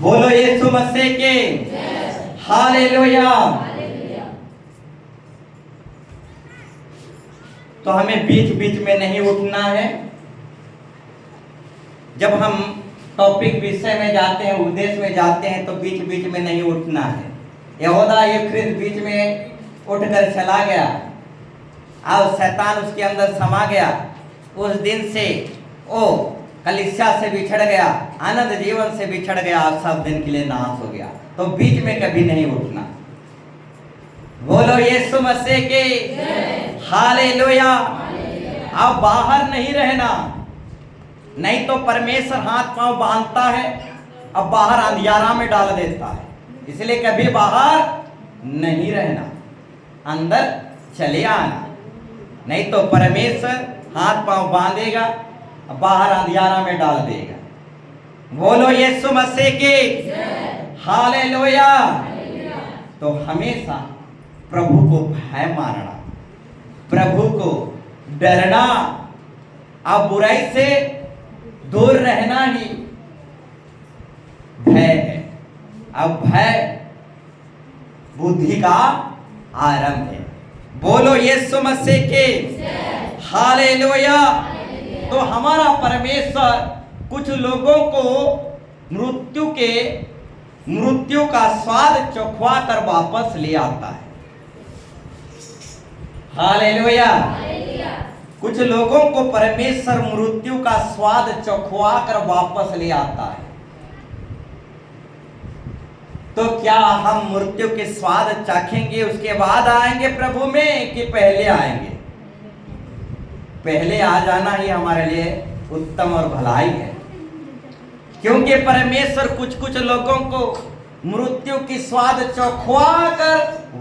बोलो यीशु मसीह के हालेलुया। तो हमें बीच बीच में नहीं उठना है। जब हम टॉपिक विषय में जाते हैं, उद्देश्य में जाते हैं, तो बीच बीच में नहीं उठना है। यहूदा ये फिर बीच में उठकर चला गया और शैतान उसके अंदर समा गया। उस दिन से वो कलीसिया से बिछड़ गया, आनंद जीवन से बिछड़ गया और सब दिन के लिए नाश हो गया। तो बीच में कभी नहीं उठना। बोलो यीशु मसीह के हालेलुया। अब बाहर नहीं रहना, नहीं तो परमेश्वर हाथ पांव बांधता है, अब बाहर अंधियारा में डाल देता है। इसलिए कभी बाहर नहीं रहना, अंदर चले आना, नहीं तो परमेश्वर हाथ पांव बांधेगा, बाहर अंधियारा में डाल देगा। बोलो यीशु मसीह के हालेलुया। तो हमेशा प्रभु को भय मानना, प्रभु को डरना, अब बुराई से दूर रहना ही भय है। अब भय बुद्धि का आरंभ है। बोलो यीशु मसीह के हालेलुया। तो हमारा परमेश्वर कुछ लोगों को मृत्यु का स्वाद चखवा कर वापस ले आता है। हालेलुया। कुछ लोगों को परमेश्वर मृत्यु का स्वाद चखवा कर वापस ले आता है। तो क्या हम मृत्यु के स्वाद चखेंगे उसके बाद आएंगे प्रभु में, कि पहले आएंगे? पहले आ जाना ही हमारे लिए उत्तम और भलाई है, क्योंकि परमेश्वर कुछ लोगों को मृत्यु की स्वाद चखवा कर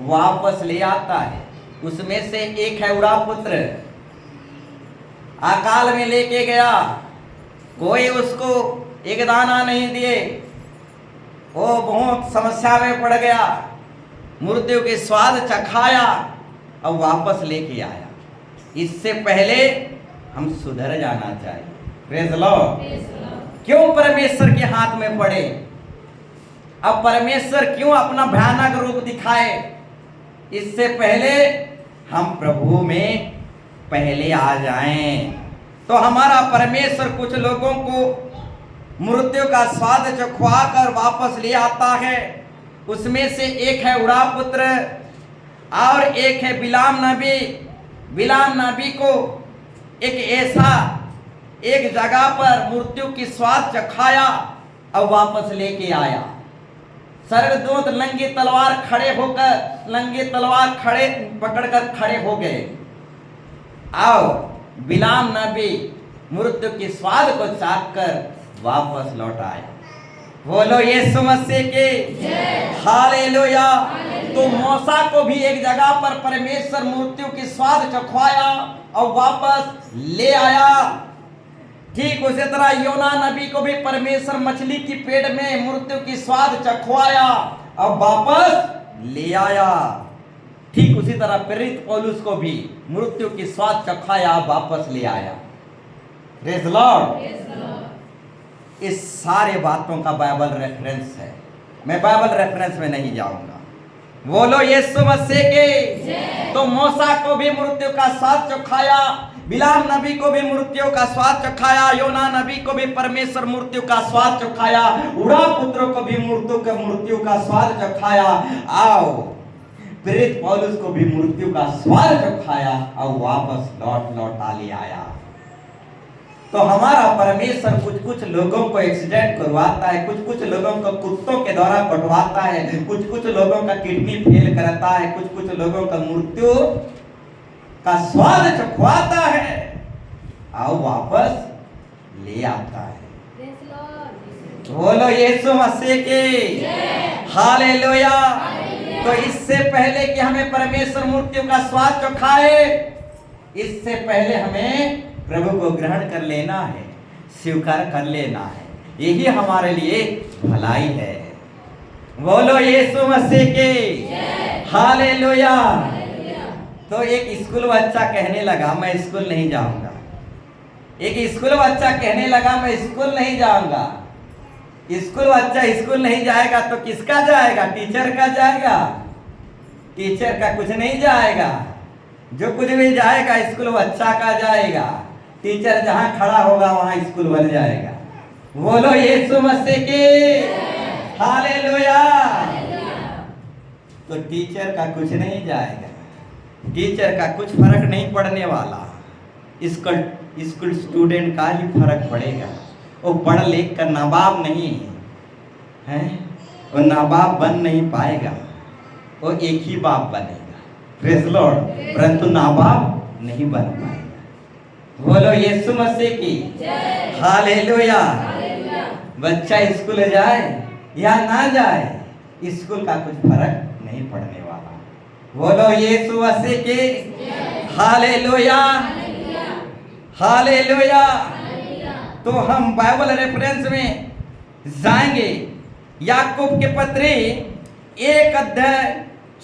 वापस ले आता है। उसमें से एक है उड़ा पुत्र, अकाल में लेके गया, कोई उसको एक दाना नहीं दिए, वो बहुत समस्या में पड़ गया, मृत्यु के स्वाद चखाया और वापस लेके आया। इससे पहले हम सुधर जाना चाहिए। Praise Lord. क्यों परमेश्वर के हाथ में पड़े? अब परमेश्वर क्यों अपना भयानक रूप दिखाए? इससे पहले हम प्रभु में पहले आ जाएं। तो हमारा परमेश्वर कुछ लोगों को मृत्यु का स्वाद चखवा कर वापस ले आता है। उसमें से एक है उड़ा पुत्र और एक है बिलाम नबी। बिलाम नबी को एक जगह पर मृत्यु की स्वाद चखाया और वापस लेके आया। स्वर्गदूत नंगी तलवार पकड़कर खड़े हो गए और बिलाम नबी मृत्यु के स्वाद को चाख कर वापस लौट आया। बोलो यीशु मसीह के हालेलुया। तो मूसा को भी एक जगह पर परमेश्वर मृत्यु की स्वाद चखवाया और वापस ले आया। ठीक उसी तरह योना नबी को भी परमेश्वर मछली की पेट में मृत्यु की स्वाद चखवाया और वापस ले आया। ठीक उसी तरह प्रेरित पौलुस को भी मृत्यु की स्वाद चखाया, वापस ले आया। Praise Lord. इस सारे बातों का बाइबल रेफरेंस है, मैं बाइबल रेफरेंस में नहीं जाऊंगा। बोलो यीशु मसीह के। तो मूसा को भी मृत्यु का स्वाद चखाया, बिलाम नबी को भी मृत्यु का स्वाद चखाया, योना नबी को भी परमेश्वर मृत्यु का स्वाद चखाया, उड़ा पुत्र को भी मृत्यु का स्वाद चखाया, आओ प्रेरित पौलुस को भी मृत्यु का स्वाद चखाया और वापस लौटा ले आया। तो हमारा परमेश्वर कुछ लोगों को एक्सीडेंट करवाता है, कुछ लोगों को कुत्तों के द्वारा कटवाता है, कुछ लोगों का किडनी फेल करता है, कुछ लोगों का मृत्यु का स्वाद चखवाता है और वापस ले आता है। बोलो यीशु मसीह के हालेलुया। तो इससे पहले कि हमें परमेश्वर मृत्यु का स्वाद चखाए, इससे पहले हमें प्रभु को ग्रहण कर लेना है, स्वीकार कर लेना है। यही हमारे लिए भलाई है। बोलो यीशु मसीह के हालेलुया। तो एक स्कूल बच्चा कहने लगा मैं स्कूल नहीं जाऊंगा। एक स्कूल बच्चा कहने लगा मैं स्कूल नहीं जाऊंगा। स्कूल बच्चा स्कूल नहीं जाएगा तो किसका जाएगा? टीचर का जाएगा। टीचर का कुछ नहीं जाएगा। जो कुछ भी जाएगा स्कूल बच्चा का जाएगा। टीचर जहां खड़ा होगा वहां स्कूल बन जाएगा। बोलो यीशु मसीह की हालेलुया। तो टीचर का कुछ नहीं जाएगा। टीचर का कुछ फर्क नहीं पड़ने वाला। स्कूल स्टूडेंट का ही फर्क पड़ेगा। वो पढ़ लिख कर नाबाब नहीं है, वो नाबाब बन नहीं पाएगा। वो एक ही बाप बनेगा, प्रेज़ लॉर्ड, परंतु नाबाब नहीं बन पाएगा। बोलो यीशु मसीह की हालेलुया। बच्चा स्कूल जाए या ना जाए, स्कूल का कुछ फर्क नहीं पड़ने वाला। बोलो यीशु मसीह की हालेलुया हालेलुया। तो हम बाइबल रेफरेंस में जाएंगे। याकूब के पत्री 1 अध्याय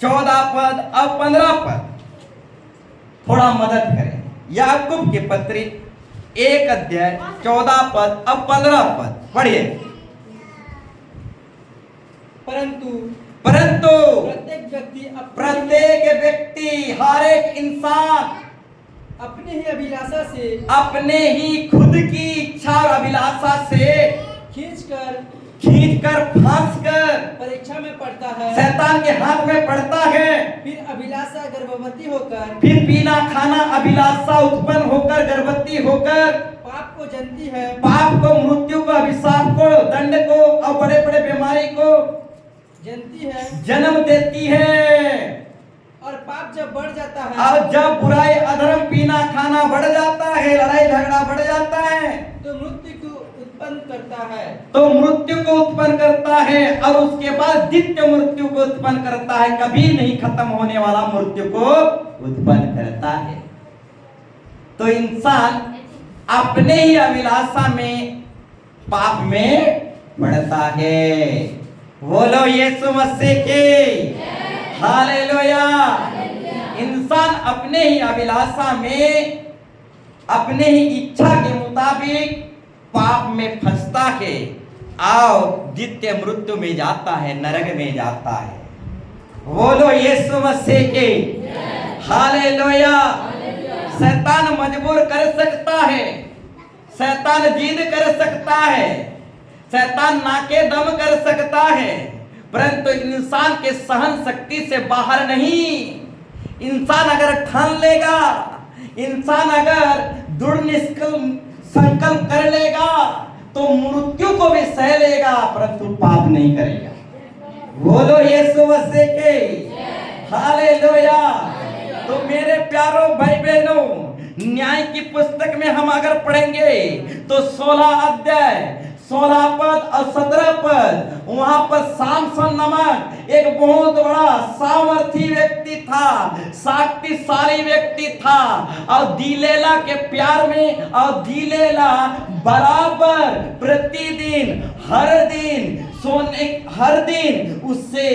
14 पद और 15 पद थोड़ा मदद करें। याकूब के पत्री 1 अध्याय 14 पद और 15 पद पढ़िए। परंतु प्रत्येक व्यक्ति हर एक इंसान अपने ही अभिलाषा से, अपने ही खुद की इच्छा और अभिलाषा से खींचकर फांसकर परीक्षा में पड़ता है, शैतान के हाथ में पड़ता है। फिर अभिलाषा गर्भवती होकर, फिर पीना खाना अभिलाषा उत्पन्न होकर गर्भवती होकर पाप को जनती है, पाप को, मृत्यु को, अभिशाप को, दंड को और बड़े बड़े बीमारी को जनती है, जन्म देती है। और पाप जब बढ़ जाता है, और जब बुराई अधर्म पीना खाना बढ़ जाता है, लड़ाई झगड़ा बढ़ जाता है, तो मृत्यु को उत्पन्न करता है। तो मृत्यु को उत्पन्न करता है और उसके बाद द्वितीय मृत्यु को उत्पन्न करता है। कभी नहीं खत्म होने वाला मृत्यु को उत्पन्न करता है। तो इंसान अपने ही अभिलाषा में पाप में बढ़ता है। बोलो यीशु मसीह की हालेलुया। इंसान अपने ही अभिलाषा में अपने ही इच्छा के मुताबिक पाप में फंसता है और द्वितीय मृत्यु में जाता है, नरक में जाता है। बोलो यीशु मसीह के हालेलुया। शैतान मजबूर कर सकता है, शैतान जिद कर सकता है, शैतान नाके दम कर सकता है, परंतु इंसान के सहन शक्ति से बाहर नहीं। इंसान अगर ठान लेगा, इंसान अगर दृढ़ संकल्प कर लेगा तो मृत्यु को भी सह लेगा, परंतु पाप नहीं करेगा। बोलो यीशु मसीह के हालेलुया। तो मेरे प्यारों भाई बहनों, न्याय की पुस्तक में हम अगर पढ़ेंगे तो 16 अध्याय 16 पद और 17 पद, वहां पर सामसन नामक एक बहुत बड़ा सामर्थी व्यक्ति था, शक्तिशाली व्यक्ति था। और दिलेला के प्यार में, और दिलेला बराबर प्रतिदिन हर दिन उससे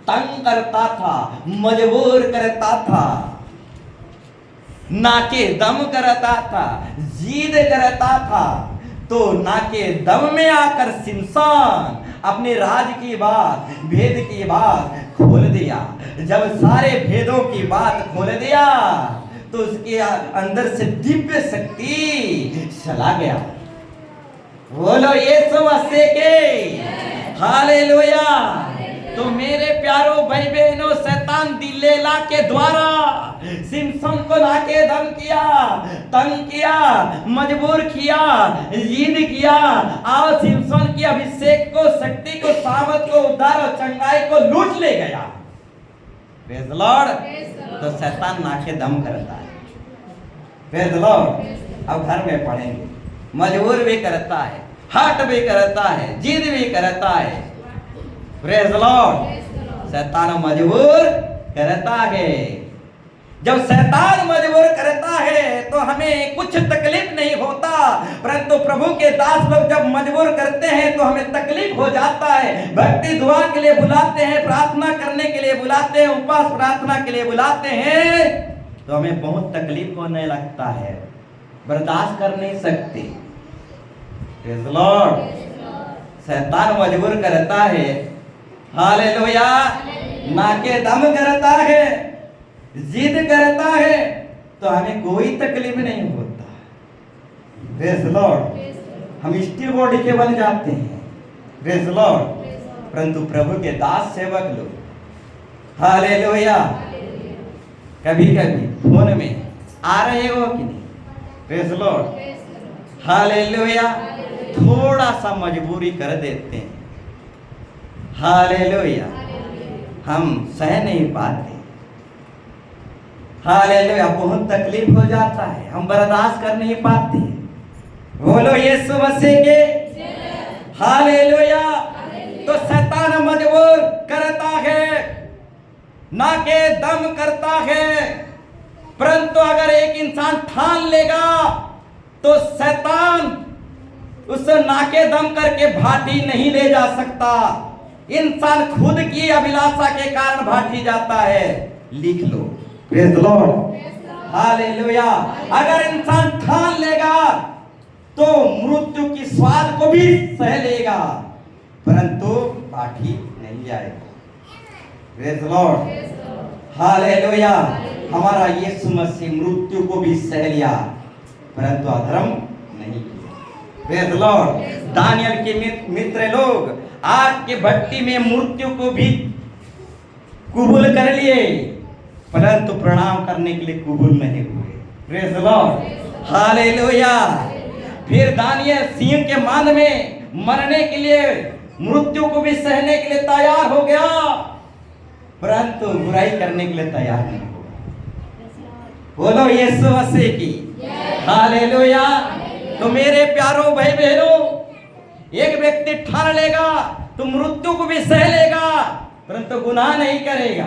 तंग करता था, मजबूर करता था, नाके दम करता था, जिद करता था। तो नाके दम में आकर सिमसान अपने राज की बात, भेद की बात खोल दिया। जब सारे भेदों की बात खोल दिया तो उसके अंदर से दिव्य शक्ति चला गया। बोलो यीशु मसीह के हालेलुया। तो मेरे प्यारों भाई बहनों, शैतान दिलेला के द्वारा सिमसन को नाके दम किया, तंग किया, मजबूर किया, जिद किया और सिमसन की अभिषेक को, शक्ति को, सामर्थ को, उद्धार और चंगाई को लूट ले गया। Praise Lord. तो शैतान नाके दम करता है। Praise Lord. अब घर में पढ़ेंगे। मजबूर भी करता है, हट भी करता है, जिद भी करता है। Praise Lord. शैतान मजबूर करता है। जब शैतान मजबूर करता है तो हमें कुछ तकलीफ नहीं होता, परंतु प्रभु के दास लोग जब मजबूर करते हैं तो हमें तकलीफ हो जाता है। भक्ति दुआ के लिए बुलाते हैं, प्रार्थना करने के लिए बुलाते हैं, उपवास प्रार्थना के लिए बुलाते हैं तो हमें बहुत तकलीफ होने लगता है, बर्दाश्त कर नहीं सकते। Praise Lord. शैतान मजबूर करता है, हालेलुया, ना के दम करता है, जिद करता है, तो हमें कोई तकलीफ नहीं होता। प्रेज़ लॉर्ड, हम स्टील बॉडी के बन जाते हैं। प्रेज़ लॉर्ड, परंतु प्रभु के दास सेवक लोग, हालेलुया, कभी कभी फोन में आ रहे हो कि नहीं? प्रेज़ लॉर्ड, हालेलुया, थोड़ा सा मजबूरी कर देते हैं, हालेलुया, हम सह नहीं पाते, हालेलुया, बहुत तकलीफ हो जाता है, हम बर्दाश्त कर नहीं पाते। बोलो यीशु मसीह के, हालेलुया। तो शैतान मजबूर करता है, ना के दम करता है, परंतु अगर एक इंसान ठान लेगा तो शैतान उसे नाके दम करके भाटी नहीं ले जा सकता। इंसान खुद की अभिलाषा के कारण भाटी जाता है। लिख लो, प्रेज़ लॉर्ड, हालेलुया। अगर इंसान ठान लेगा तो मृत्यु की स्वाद को भी सह लेगा, परंतु भाटी नहीं जाएगा। Praise Lord, hallelujah. हमारा यीशु मसीह मृत्यु को भी सह लिया, परंतु अधर्म नहीं किया। प्रेज़ लॉर्ड, दानियल के मित्र लोग आग के भट्टी में मृत्यु को भी कबूल कर लिए, परंतु प्रणाम करने के लिए कबूल नहीं हुए। Praise Lord, hallelujah. फिर दानियल सिंह के मान में मरने के लिए, मृत्यु को भी सहने के लिए तैयार हो गया, परंतु बुराई करने के लिए तैयार नहीं हुआ। बोलो यीशु मसीह की, हालेलुया। तो मेरे प्यारों भाई बहनों, एक व्यक्ति ठान लेगा तो मृत्यु को भी सह लेगा, परंतु गुनाह नहीं करेगा।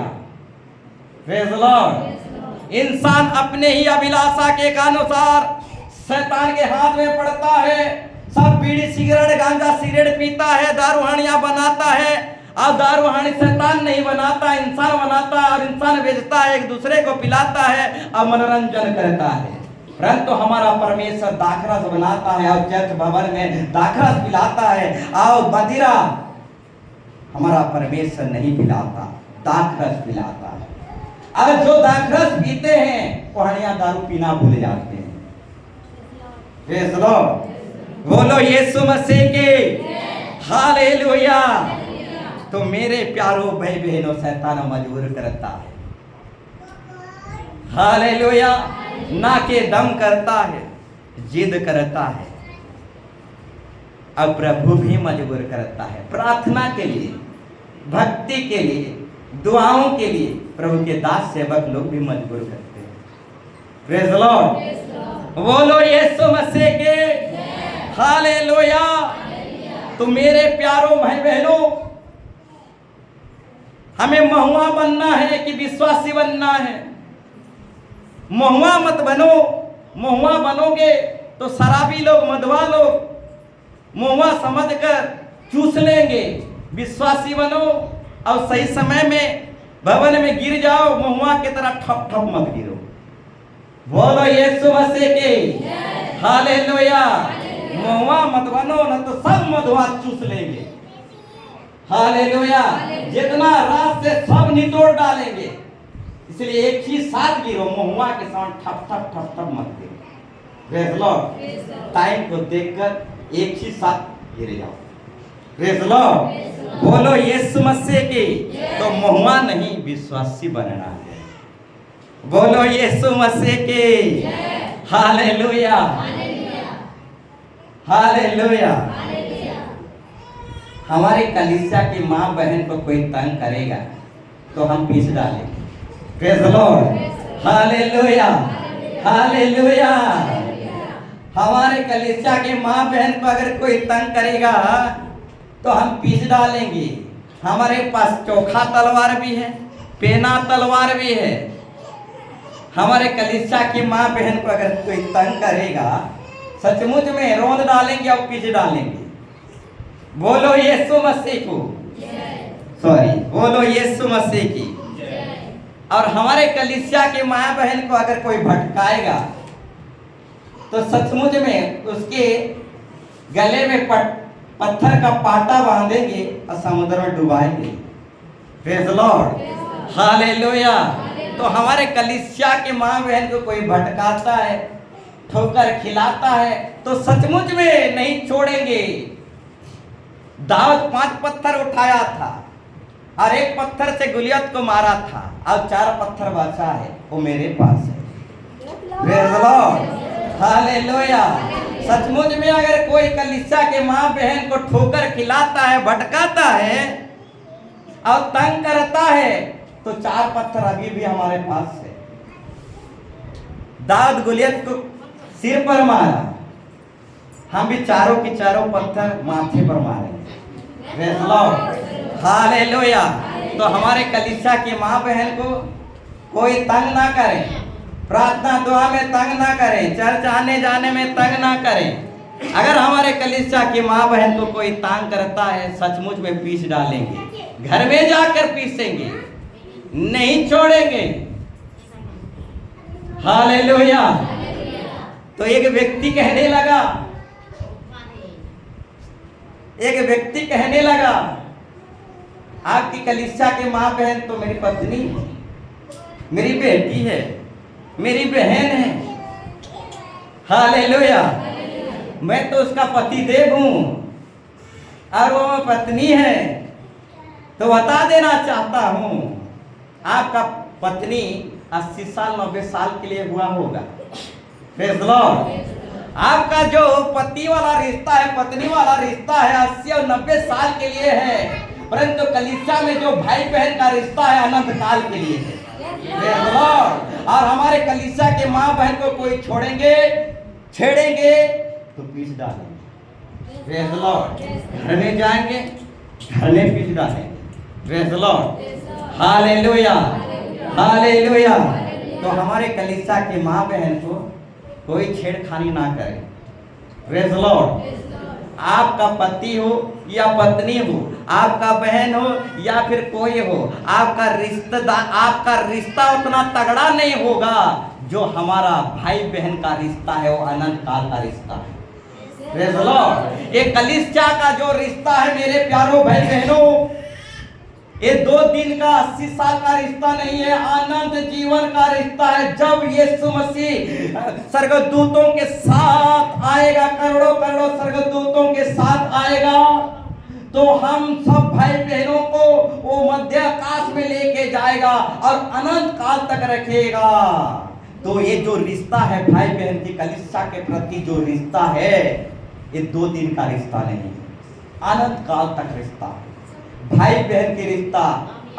प्रेज़ लॉर्ड, इंसान अपने ही अभिलाषा के अनुसार शैतान के हाथ में पड़ता है। सब बीड़ी सिगरेट गांजा सिगरेट पीता है, दारूहानियां बनाता है, और दारूहानी शैतान नहीं बनाता, इंसान बनाता है, और इंसान बेचता है, एक दूसरे को पिलाता है और मनोरंजन करता है। परंतु हमारा परमेश्वर दाखरस बनाता है और चर्च भवन में दाखरस पिलाता है, और मदिरा हमारा परमेश्वर नहीं पिलाता, दाखरस पिलाता है। और जो दाखरस पीते हैं वो हनिया दारू पीना भूल जाते हैं। प्रेज़ लॉर्ड, बोलो यीशु मसीह के, हालेलुया। तो मेरे प्यारों भाई बहनों, शैतान मजबूर करता है, हालेलुया, ना के दम करता है, जिद करता है, अब प्रभु भी मजबूर करता है। प्रार्थना के लिए, भक्ति के लिए, दुआओं के लिए प्रभु के दास सेवक लोग भी मजबूर करते हैं। प्रेज़ लॉर्ड, बोलो यीशु मसीह के, हालेलुया। तो मेरे प्यारों भाई बहनों, हमें महुआ बनना है कि विश्वासी बनना है? महुआ मत बनो। महुआ बनोगे तो शराबी लोग, मदवा लोग महुआ समझकर चूस लेंगे। विश्वासी बनो और सही समय में भवन में गिर जाओ, महुआ की तरह ठप ठप मत गिरो। बोलो यीशु मसीह के, हालेलुया। महुआ मत बनो, न तो सब मधुआ चूस लेंगे, हालेलुया। जितना रात से सब निचोड़ डालेंगे, इसलिए एक ही साथ गिरो, महुआ के साथ ठप ठप ठप ठप मत गिरो। प्रेज़ लॉर्ड, टाइम को देखकर एक ही साथ गिर जाओ। प्रेज़ लॉर्ड, बोलो यीशु मसीह की। तो महुआ नहीं, विश्वासी बनना है। बोलो यीशु मसीह की, हालेलुया, हालेलुया। हमारे कलीसिया की माँ बहन को कोई तंग करेगा तो हम पीस डालेंगे। Praise Lord, hallelujah, hallelujah. हमारे कलीसिया के माँ बहन को अगर कोई तंग करेगा तो हम पीस डालेंगे। हमारे पास चोखा तलवार भी है, पेना तलवार भी है। हमारे कलीसिया की माँ बहन को अगर कोई तंग करेगा, सचमुच में रोंद डालेंगे और पीस डालेंगे। बोलो यीशु मसीह को, सॉरी, बोलो यीशु मसीह की। और हमारे कलीसिया के माँ बहन को अगर कोई भटकाएगा तो सचमुच में उसके गले में पत्थर का पाटा बांधेंगे और समुद्र में डुबाएंगे। Praise the lord, hallelujah. तो हमारे कलीसिया के माँ बहन को कोई भटकाता है, ठोकर खिलाता है, तो सचमुच में नहीं छोड़ेंगे। दाऊद 5 पत्थर उठाया था और 1 पत्थर से गुलियत को मारा था, अब 4 पत्थर बचा है, वो मेरे पास है। Praise the lord, hallelujah. सचमुच में अगर कोई कलीसिया के माँ बहन को ठोकर खिलाता है, भटकाता है और तंग करता है, तो 4 पत्थर अभी भी हमारे पास है। दाऊद गुलियत को सिर पर मारा, हम भी चारों की चारों पत्थर माथे पर मारेंगे। Praise the lord, hallelujah. तो हमारे कलीसिया की माँ बहन को कोई तंग ना करे, प्रार्थना दुआ में तंग ना करें, चर्च आने जाने में तंग ना करें। अगर हमारे कलीसिया की माँ बहन को कोई तंग करता है, सचमुच में पीस डालेंगे, घर में जाकर पीसेंगे, नहीं छोड़ेंगे। हालेलुया। तो एक व्यक्ति कहने लगा आपकी कलीसिया की माँ बहन तो मेरी पत्नी है, मेरी बेटी है, मेरी बहन है। हालेलुया। मैं तो उसका पति देव हूं और वो पत्नी है। तो बता देना चाहता हूं, आपका पत्नी 80 साल 90 साल के लिए हुआ होगा। Praise the Lord. आपका जो पति वाला रिश्ता है, पत्नी वाला रिश्ता है, 80 और 90 साल के लिए है, परंतु कलीसिया में जो भाई बहन का रिश्ता है अनंत काल के लिए है। Praise the Lord. और हमारे कलीसिया के माँ बहन को कोई छोड़ेंगे, छेड़ेंगे तो पीस डालेंगे। Praise the Lord. घर में जाएंगे, घर में पीस डालेंगे। Praise the lord, hallelujah, hallelujah. तो हमारे कलीसिया के माँ बहन को कोई छेड़खानी ना करे। Praise the Lord. आपका पति हो या पत्नी हो, आपका बहन हो या फिर कोई हो, आपका रिश्ता उतना तगड़ा नहीं होगा जो हमारा भाई बहन का रिश्ता है, वो अनंत काल का रिश्ता है। Praise the Lord. ये कलीसिया का जो रिश्ता है मेरे प्यारों भाई बहनों, ये 2 दिन का 80 साल का रिश्ता नहीं है, अनंत जीवन का रिश्ता है। जब यीशु मसीह स्वर्गदूतों के साथ आएगा, करोड़ों करोड़ों स्वर्गदूतों के साथ आएगा, तो हम सब भाई बहनों को वो मध्य आकाश में लेके जाएगा और अनंत काल तक रखेगा। तो ये जो रिश्ता है भाई बहन की कलीसिया के प्रति जो रिश्ता है, ये 2 दिन का रिश्ता नहीं है, अनंत काल तक रिश्ता है। भाई बहन की रिश्ता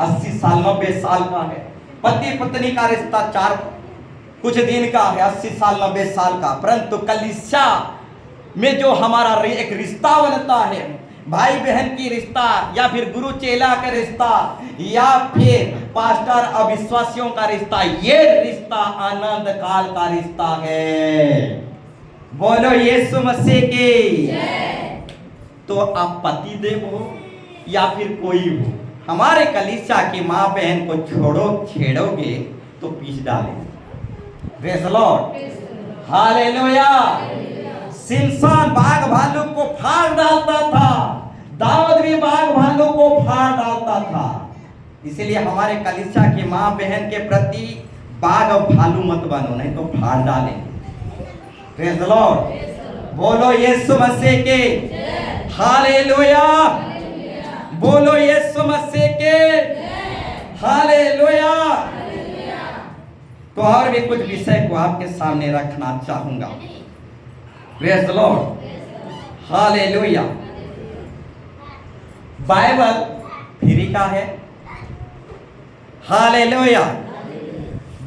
80 साल 90 साल का है, पति पत्नी का रिश्ता कुछ दिन का है, 80 साल 90 साल का। परंतु कलीसिया में जो हमारा एक रिश्ता बनता है, भाई बहन की रिश्ता या फिर गुरु चेला का रिश्ता या फिर पास्टर अविश्वासियों का रिश्ता, ये रिश्ता अनंत काल का रिश्ता है। बोलो यीशु मसीह की। तो आप पति देव हो या फिर कोई हो, हमारे कलीसिया की माँ बहन को छेड़ोगे तो पीस डालेंगे। Praise the lord, hallelujah. सिमसान बाघ भालू को फाड़ डालता था, दाऊद भी बाघ भालू को फाड़ डालता था। इसलिए हमारे कलीसिया की माँ बहन के प्रति बाघ और भालू मत बनो, नहीं तो फाड़ डालेंगे। Praise the Lord. बोलो यीशु मसीह के, हालेलुया। बोलो यीशु मसीह के, हालेलुया। तो और भी कुछ विषय को आपके सामने रखना चाहूंगा। Praise the lord, hallelujah. Bible free का है, हालेलुया।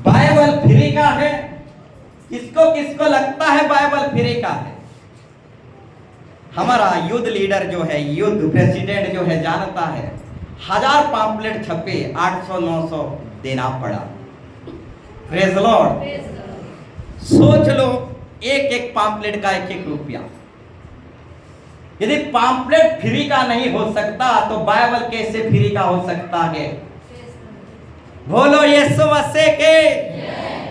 बाइबल फ्री का है। किसको किसको लगता है बाइबल फ्री का है? हमारा युद्ध लीडर जो है, युद्ध प्रेसिडेंट जो है, जानता है 1000 पॉम्पलेट छपे, 800-900 देना पड़ा। Praise the Lord. सोच लो, एक पॉम्पलेट का 1-1 रुपया। यदि पॉम्पलेट फ्री का नहीं हो सकता तो बाइबल कैसे फ्री का हो सकता है? बोलो यीशु मसीह के।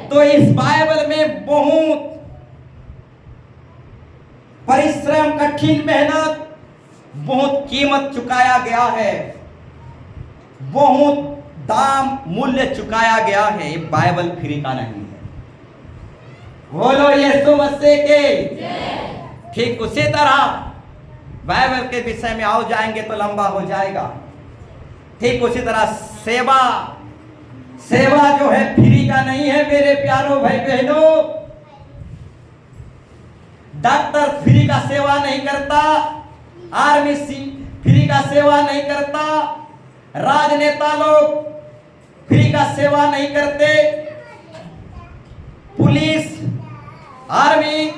तो इस बाइबल में बहुत परिश्रम, कठिन मेहनत, बहुत कीमत चुकाया गया है, बहुत दाम मूल्य चुकाया गया है। ये बाइबल फ्री का नहीं है। बोलो यीशु मसीह के। ठीक उसी तरह बाइबल के विषय में आओ जाएंगे तो लंबा हो जाएगा। ठीक उसी तरह सेवा, सेवा जो है फ्री का नहीं है मेरे प्यारों भाई बहनों। डॉक्टर फ्री का सेवा नहीं करता, आर्मी फ्री का सेवा नहीं करता, राजनेता लोग फ्री का सेवा नहीं करते, police, army,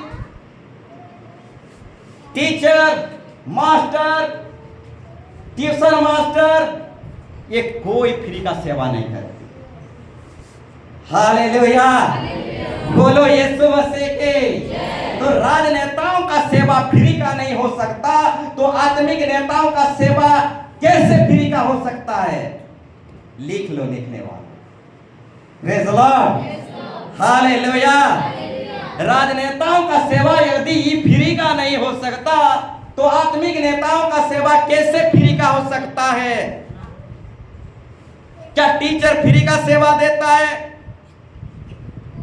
teacher, master, tuition master, ये कोई फ्री का सेवा नहीं करते। हालेलुया, बोलो यीशु मसीह के। तो राजनेताओं का सेवा फ्री का नहीं हो सकता, तो आत्मिक नेताओं का सेवा कैसे फ्री का हो सकता है? लिख लो लिखने वाले। Praise the lord, hallelujah. राजनेताओं का सेवा यदि फ्री का नहीं हो सकता, तो आत्मिक नेताओं का सेवा कैसे फ्री का हो सकता है? क्या टीचर फ्री का सेवा देता है?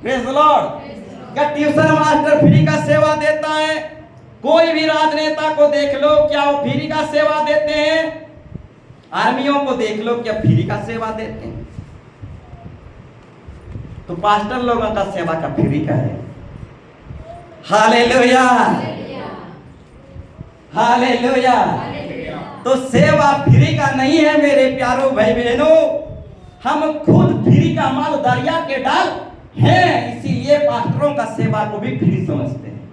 Praise the Lord. क्या ट्यूशन मास्टर फ्री का सेवा देता है? कोई भी राजनेता को देख लो, क्या वो फ्री का सेवा देते हैं? आर्मियों को देख लो, क्या फ्री का सेवा देते हैं? तो पास्टर लोगों का सेवा का फ्री का है। Hallelujah, hallelujah. तो सेवा फ्री का नहीं है मेरे प्यारों भाई बहनों। हम खुद फ्री का माल दरिया के डाल है, इसीलिए पास्टरों का सेवा को भी फ्री समझते हैं।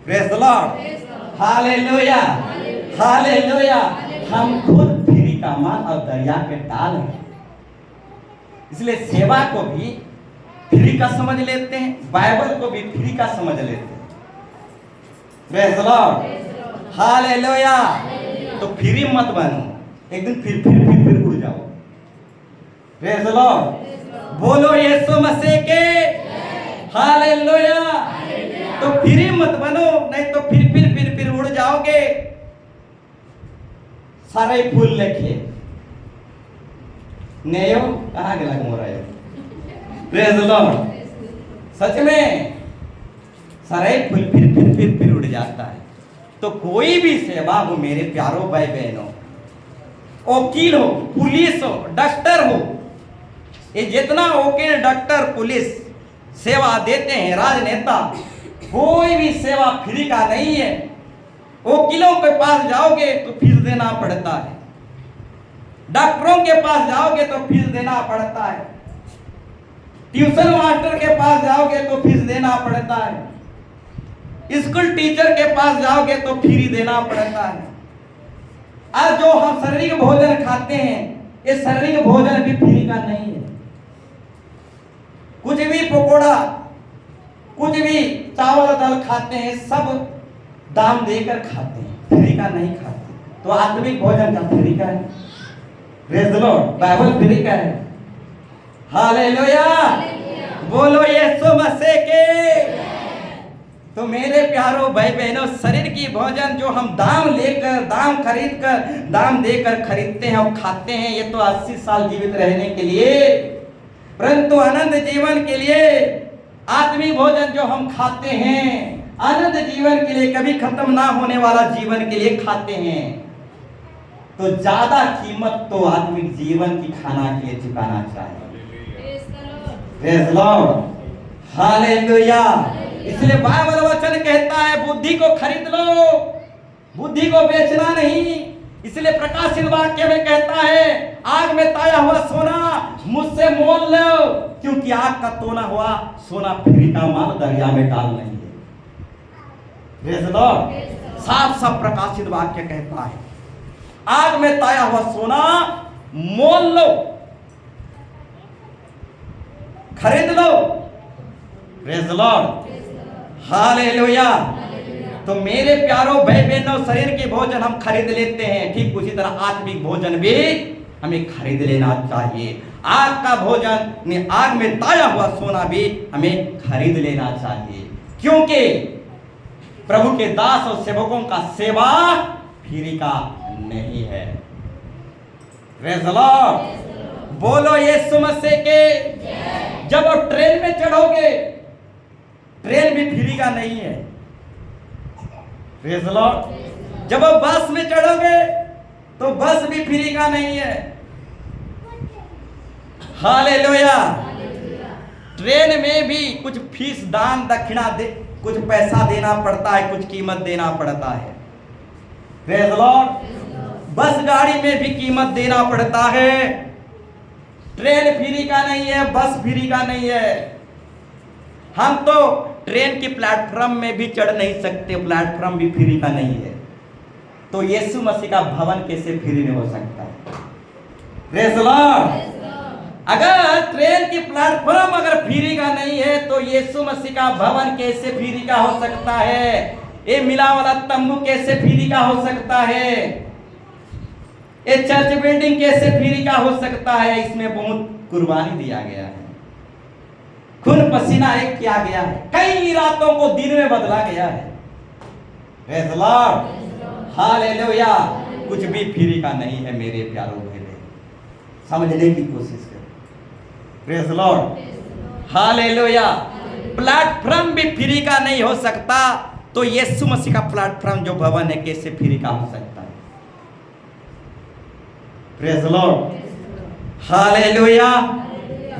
Praise the lord, hallelujah, hallelujah. हम खुद फ्री का माल और दरिया के डाल हैं, इसलिए सेवा को भी फ्री का समझ लेते हैं, बाइबल को भी फ्री का समझ लेते हैं। Praise the lord, hallelujah. तो फ्री मत बनो, एक दिन फिर उड़ जाओ। प्रेज़ द लॉर्ड, बोलो यीशु मसीह के। हालेलुया। तो फ्री मत बनो, नहीं तो फिर उड़ जाओगे। सारे फूल लेके नेयो कहाँ गया मोरा? प्रेज़ द लॉर्ड, सच में सारे फूल फिर उड़ जाता है। तो कोई भी सेवा हो मेरे प्यारों भाई बहनों, वकील हो, पुलिस हो, डॉक्टर हो, ये जितना वकील, डॉक्टर, पुलिस सेवा देते हैं, राजनेता, कोई भी सेवा फ्री का नहीं है। वकीलों के पास जाओगे तो फीस देना पड़ता है, डॉक्टरों के पास जाओगे तो फीस देना पड़ता है, ट्यूशन मास्टर के पास जाओगे तो फीस देना पड़ता है, स्कूल टीचर के पास जाओगे तो फी देना पड़ता है। आज जो हम शारीरिक भोजन खाते हैं, ये शारीरिक भोजन भी फ्री का नहीं है। कुछ भी पकोड़ा, कुछ भी चावल दाल खाते हैं, सब दाम देकर खाते हैं, फ्री का नहीं खाते। तो आत्मिक भोजन का फ्री का है। Praise the Lord, Bible free का है। हालेलुया, बोलो यीशु मसीह के। तो मेरे प्यारों भाई बहनों, शरीर की भोजन जो हम दाम लेकर, दाम खरीद कर, दाम देकर खरीदते हैं और खाते हैं, ये तो 80 साल जीवित रहने के लिए, परंतु अनंत जीवन के लिए आत्मिक भोजन जो हम खाते हैं, अनंत जीवन के लिए, कभी खत्म ना होने वाला जीवन के लिए खाते हैं। तो ज्यादा कीमत तो आत्मिक जीवन की खाना के लिए चुकाना चाहिए। Praise the lord, hallelujah. इसलिए बाइबल वचन कहता है बुद्धि को खरीद लो, बुद्धि को बेचना नहीं। इसलिए प्रकाशित वाक्य में कहता है आग में ताया हुआ सोना मुझसे मोल लो, क्योंकि आग का तोना हुआ सोना फ्री का माल दरिया में डाल नहीं है। प्रेज़ द लॉर्ड, साफ साफ प्रकाशित वाक्य कहता है आग में ताया हुआ सोना मोल लो, खरीद लो। Praise the lord, hallelujah. तो मेरे प्यारों भाई बहनों, शरीर के भोजन हम खरीद लेते हैं, ठीक उसी तरह आत्मिक भोजन भी हमें खरीद लेना चाहिए। आग का भोजन, आग में ताया हुआ सोना भी हमें खरीद लेना चाहिए, क्योंकि प्रभु के दास और सेवकों का सेवा फ्री का नहीं है। Praise the Lord. बोलो यीशु मसीह के। जब आप ट्रेन में चढ़ोगे, ट्रेन भी फ्री का नहीं है। Praise the Lord. जब आप बस में चढ़ोगे तो बस भी फ्री का नहीं है। हालेलुया। ट्रेन में भी कुछ फीस, दान दक्षिणा दे, कुछ पैसा देना पड़ता है, कुछ कीमत देना पड़ता है। Praise the Lord. बस गाड़ी में भी कीमत देना पड़ता है। ट्रेन फ्री का नहीं है, बस फ्री का नहीं है। हम तो ट्रेन की प्लेटफॉर्म में भी चढ़ नहीं सकते, प्लेटफॉर्म भी फ्री का नहीं है। तो यीशु मसीह का भवन कैसे फ्री में हो सकता है? Praise the Lord. अगर ट्रेन की प्लेटफॉर्म अगर फ्री का नहीं है तो यीशु मसीह का भवन कैसे फ्री का हो सकता है? ये मिला वाला तंबू कैसे फ्री का हो सकता है? ये चर्च बिल्डिंग कैसे फ्री का हो सकता है? इसमें बहुत कुर्बानी दिया गया है, खून पसीना एक किया गया है, कई रातों को दिन में बदला गया है। Praise the lord. हालेलुया। कुछ भी फ्री का नहीं है मेरे प्यारों भाई, समझने की कोशिश करो। Praise the lord. Hallelujah. Platform भी फ्री का नहीं हो सकता, तो यीशु मसीह का प्लेटफॉर्म जो भवन है कैसे फ्री का हो सकता है? Praise the lord. हालेलुया।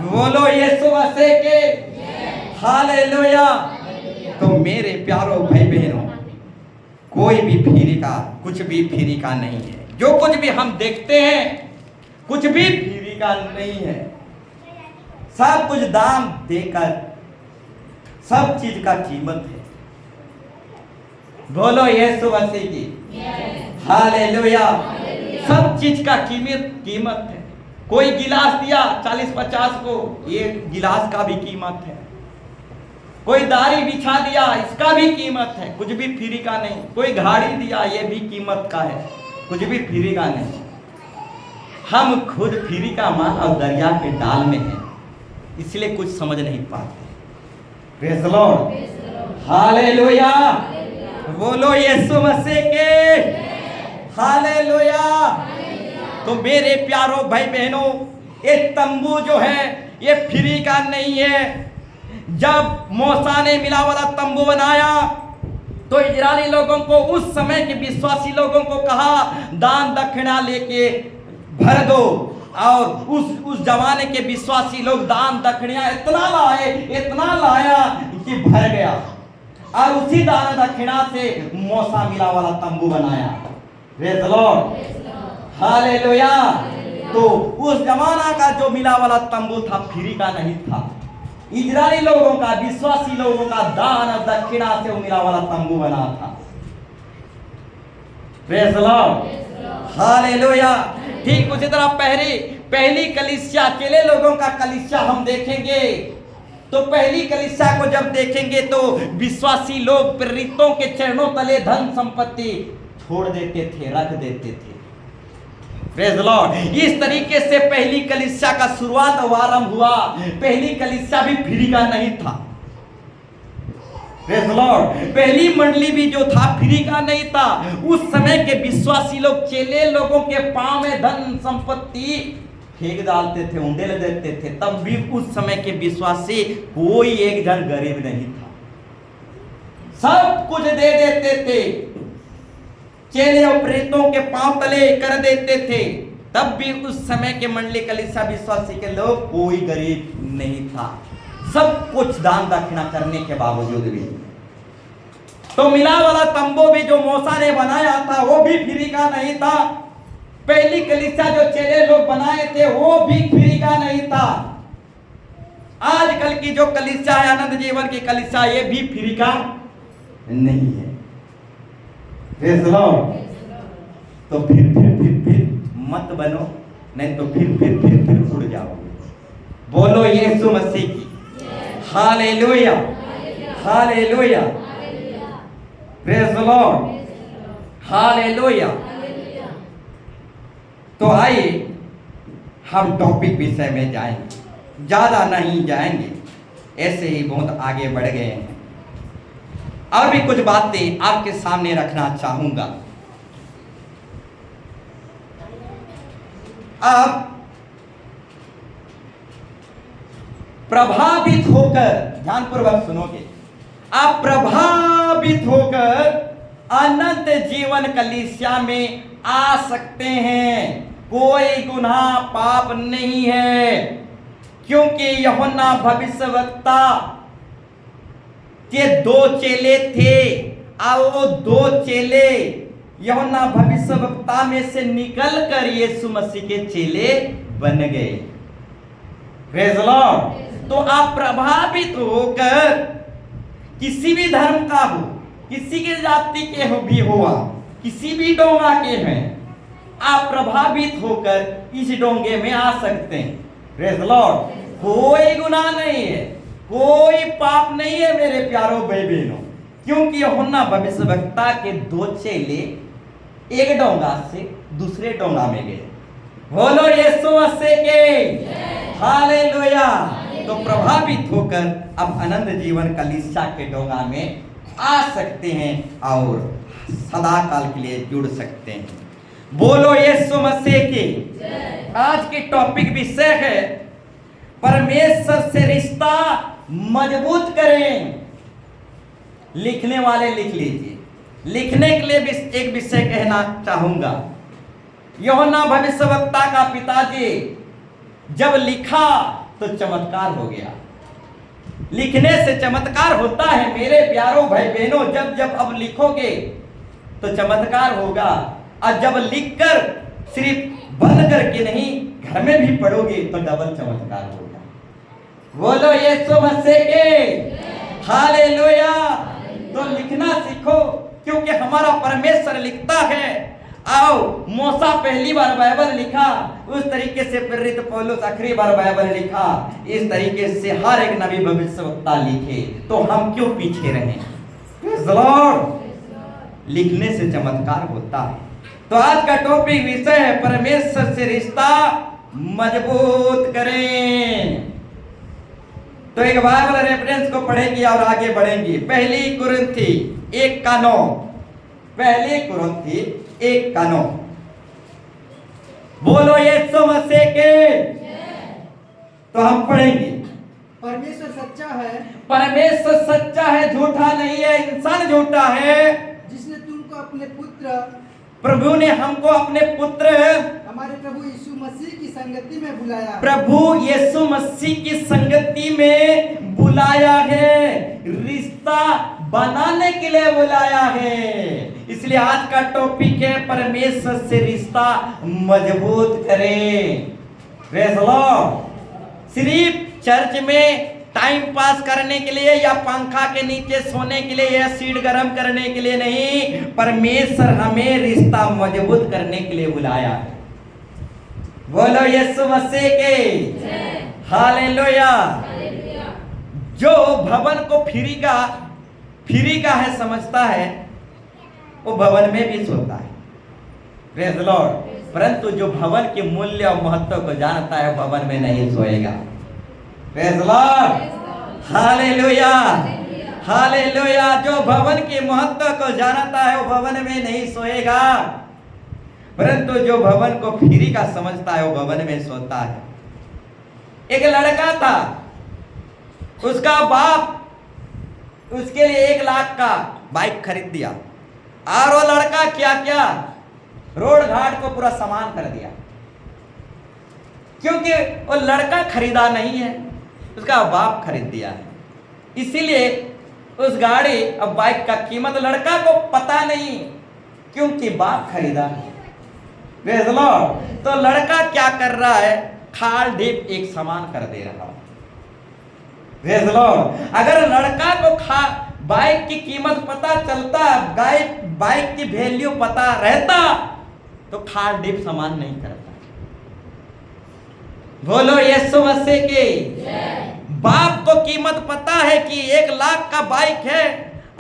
बोलो यीशु मसीह के। हालेलुया। तो मेरे प्यारों भाई बहनों, कोई भी फ्री का, कुछ भी फ्री का नहीं है। जो कुछ भी हम देखते हैं कुछ भी फ्री का नहीं है। सब कुछ दाम देकर, सब चीज का कीमत है। बोलो यीशु मसीह की। हालेलुया। सब चीज का कीमत है। कोई गिलास दिया 40-50 को, ये गिलास का भी कीमत है। कोई दाढ़ी बिछा दिया, इसका भी कीमत है, कुछ भी फ्री का नहीं। कोई घाड़ी दिया, ये भी कीमत का है, कुछ भी फ्री का नहीं। हम खुद फ्री का माल और दरिया के डाल में हैं, इसलिए कुछ समझ नहीं पाते। Praise the lord. हालेलुया। बोलो यीशु मसीह के। हालेलुया। तो मेरे प्यारों भाई बहनों, ये तंबू जो है ये फ्री का नहीं है। जब मूसा ने मिला वाला तंबू बनाया तो इजरायली लोगों को, उस समय के विश्वासी लोगों को कहा दान दक्षिणा लेके भर दो। और उस जमाने के विश्वासी लोग दान दक्षिणा इतना लाया कि भर गया। और उसी दान दक्षिणा से मूसा मिला वाला तंबू बनाया। Praise the lord. हालेलुया। तो उस जमाना का जो मिला वाला तंबू था फ्री का नहीं था। इजरायली लोगों का, विश्वासी लोगों का दान और दक्षिणा से मिला वाला तंबू बना था। Praise the lord. हालेलुया। ठीक उसी तरह पहली कलीसिया, अकेले लोगों का कलीसिया हम देखेंगे तो पहली कलीसिया को जब देखेंगे तो विश्वासी लोग प्रेरितों के चरणों तले धन संपत्ति छोड़ देते थे, रख देते थे। Praise the Lord. इस तरीके से पहली कलीसिया का शुरुआत और आरंभ हुआ। पहली कलीसिया भी फ्री का नहीं था। Praise the Lord. पहली मंडली भी जो था फ्री का नहीं था। उस समय के विश्वासी लोग चेले लोगों के पांव में धन संपत्ति फेंक डालते थे, उंडेल देते थे। तब भी उस समय के विश्वासी कोई एक जन गरीब नहीं था, सब कुछ दे देते थे, चेले और प्रेरितों के पांव तले कर देते थे। तब भी उस समय के मंडली कलीसिया विश्वासी के लोग कोई गरीब नहीं था, सब कुछ दान दक्षिणा करने के बावजूद भी। तो मिला वाला तंबू भी जो मूसा ने बनाया था वो भी फ्री का नहीं था। पहली कलीसिया जो चेले लोग बनाए थे वो भी फ्री का नहीं था। आजकल की जो कलीसिया है, आनंद जीवन की कलीसिया, ये भी फ्री का नहीं है। Praise the Lord. तो फिर मत बनो, नहीं तो फिर उड़ जाओगे। बोलो यीशु मसीह की। Hallelujah. Hallelujah. Praise the lord. Hallelujah. तो आइए हम टॉपिक विषय में जाएंगे, ज़्यादा नहीं जाएंगे, ऐसे ही बहुत आगे बढ़ गए हैं। और भी कुछ बातें आपके सामने रखना चाहूँगा। अब प्रभावित होकर, ध्यानपूर्वक सुनोगे, आप प्रभावित होकर अनंत जीवन कलीसिया में आ सकते हैं। कोई गुनाह पाप नहीं है, क्योंकि यूहन्ना भविष्यवक्ता के 2 चेले थे और वो 2 चेले यूहन्ना भविष्यवक्ता में से निकलकर यीशु मसीह के चेले बन गए। Praise the Lord. तो आप प्रभावित होकर, किसी भी धर्म का हो, किसी की जाति के हो भी हुआ, किसी भी डोंगा के हैं, आप प्रभावित होकर इस डोंगे में आ सकते हैं। Praise the Lord. कोई गुनाह नहीं है, कोई पाप नहीं है मेरे प्यारों भाई बहनों, क्योंकि यूहन्ना भविष्यवक्ता के 2 चेले एक डोंगा से दूसरे डोंगा में गए। बोलो यीशु मसीह के हालेलुया। तो प्रभावित होकर अब अनंत जीवन कलीसिया के डोंगा में आ सकते हैं और सदा काल के लिए जुड़ सकते हैं। बोलो यीशु मसीह की। आज की टॉपिक विषय है परमेश्वर से रिश्ता मजबूत करें। लिखने वाले लिख लीजिए। लिखने के लिए एक विषय कहना चाहूंगा। यूहन्ना भविष्यवक्ता का पिताजी जब लिखा तो चमत्कार हो गया। लिखने से चमत्कार होता है मेरे प्यारों भाई बहनों। जब जब अब लिखोगे तो चमत्कार होगा, और जब लिखकर सिर्फ बंद करके नहीं, घर में भी पढ़ोगे तो डबल चमत्कार होगा। बोलो यीशु मसीह के हालेलुया। तो लिखना सीखो, क्योंकि हमारा परमेश्वर लिखता है। आओ, मूसा पहली बार बाइबल लिखा, उस तरीके से प्रेरित पौलुस आखिरी बार बाइबल लिखा। इस तरीके से हर एक नबी भविष्यवक्ता लिखे, तो हम क्यों पीछे रहें? Praise the Lord. लिखने से चमत्कार होता है। तो आज का टॉपिक विषय है परमेश्वर से रिश्ता मजबूत करें। तो एक बाइबल रेफरेंस को पढ़ेंगे और आगे बढ़ेंगे। पहली कुरिन्थी 1:9। पहली कुरिन्थी 1:9। बोलो यीशु मसीह के। तो हम पढ़ेंगे। परमेश्वर सच्चा है, परमेश्वर सच्चा है, झूठा नहीं है, इंसान झूठा है। जिसने तुमको अपने पुत्र, प्रभु ने हमको अपने पुत्र हमारे प्रभु यीशु मसीह की संगति में बुलाया। प्रभु यीशु मसीह की संगति में बुलाया है, रिश्ता बनाने के लिए बुलाया है। इसलिए आज का टॉपिक है परमेश्वर से रिश्ता मजबूत करें। Praise the Lord. सिर्फ चर्च में टाइम पास करने के लिए या पंखा के नीचे सोने के लिए या सीट गर्म करने के लिए नहीं, परमेश्वर हमें रिश्ता मजबूत करने के लिए बुलाया है। बोलो यीशु मसीह के हालेलुया। जो भवन को फ्री का है समझता है, वो भवन में भी सोता है। Praise the Lord. परंतु जो भवन के मूल्य और महत्व को जानता है, भवन में नहीं सोएगा। Praise the lord. Hallelujah hallelujah. जो भवन के महत्व को जानता है, वो भवन में नहीं सोएगा। परंतु जो भवन को फ्री का समझता है, वो भवन में सोता है। एक लड़का था, उसका बाप उसके लिए 1 लाख का बाइक खरीद दिया, और वो लड़का क्या क्या रोड घाट को पूरा सामान कर दिया, क्योंकि वो लड़का खरीदा नहीं है, उसका बाप खरीद दिया है। इसीलिए उस गाड़ी और बाइक का कीमत लड़का को पता नहीं, क्योंकि बाप खरीदा है। Praise the Lord. तो लड़का क्या कर रहा है? खाल ढीप एक सामान कर दे रहा है। Praise the Lord. अगर लड़का को बाइक की कीमत पता चलता, बाइक की वैल्यू पता रहता, तो खाल ढीप सामान नहीं करता। बोलो यीशु मसीह की। बाप को कीमत पता है कि 1 लाख का बाइक है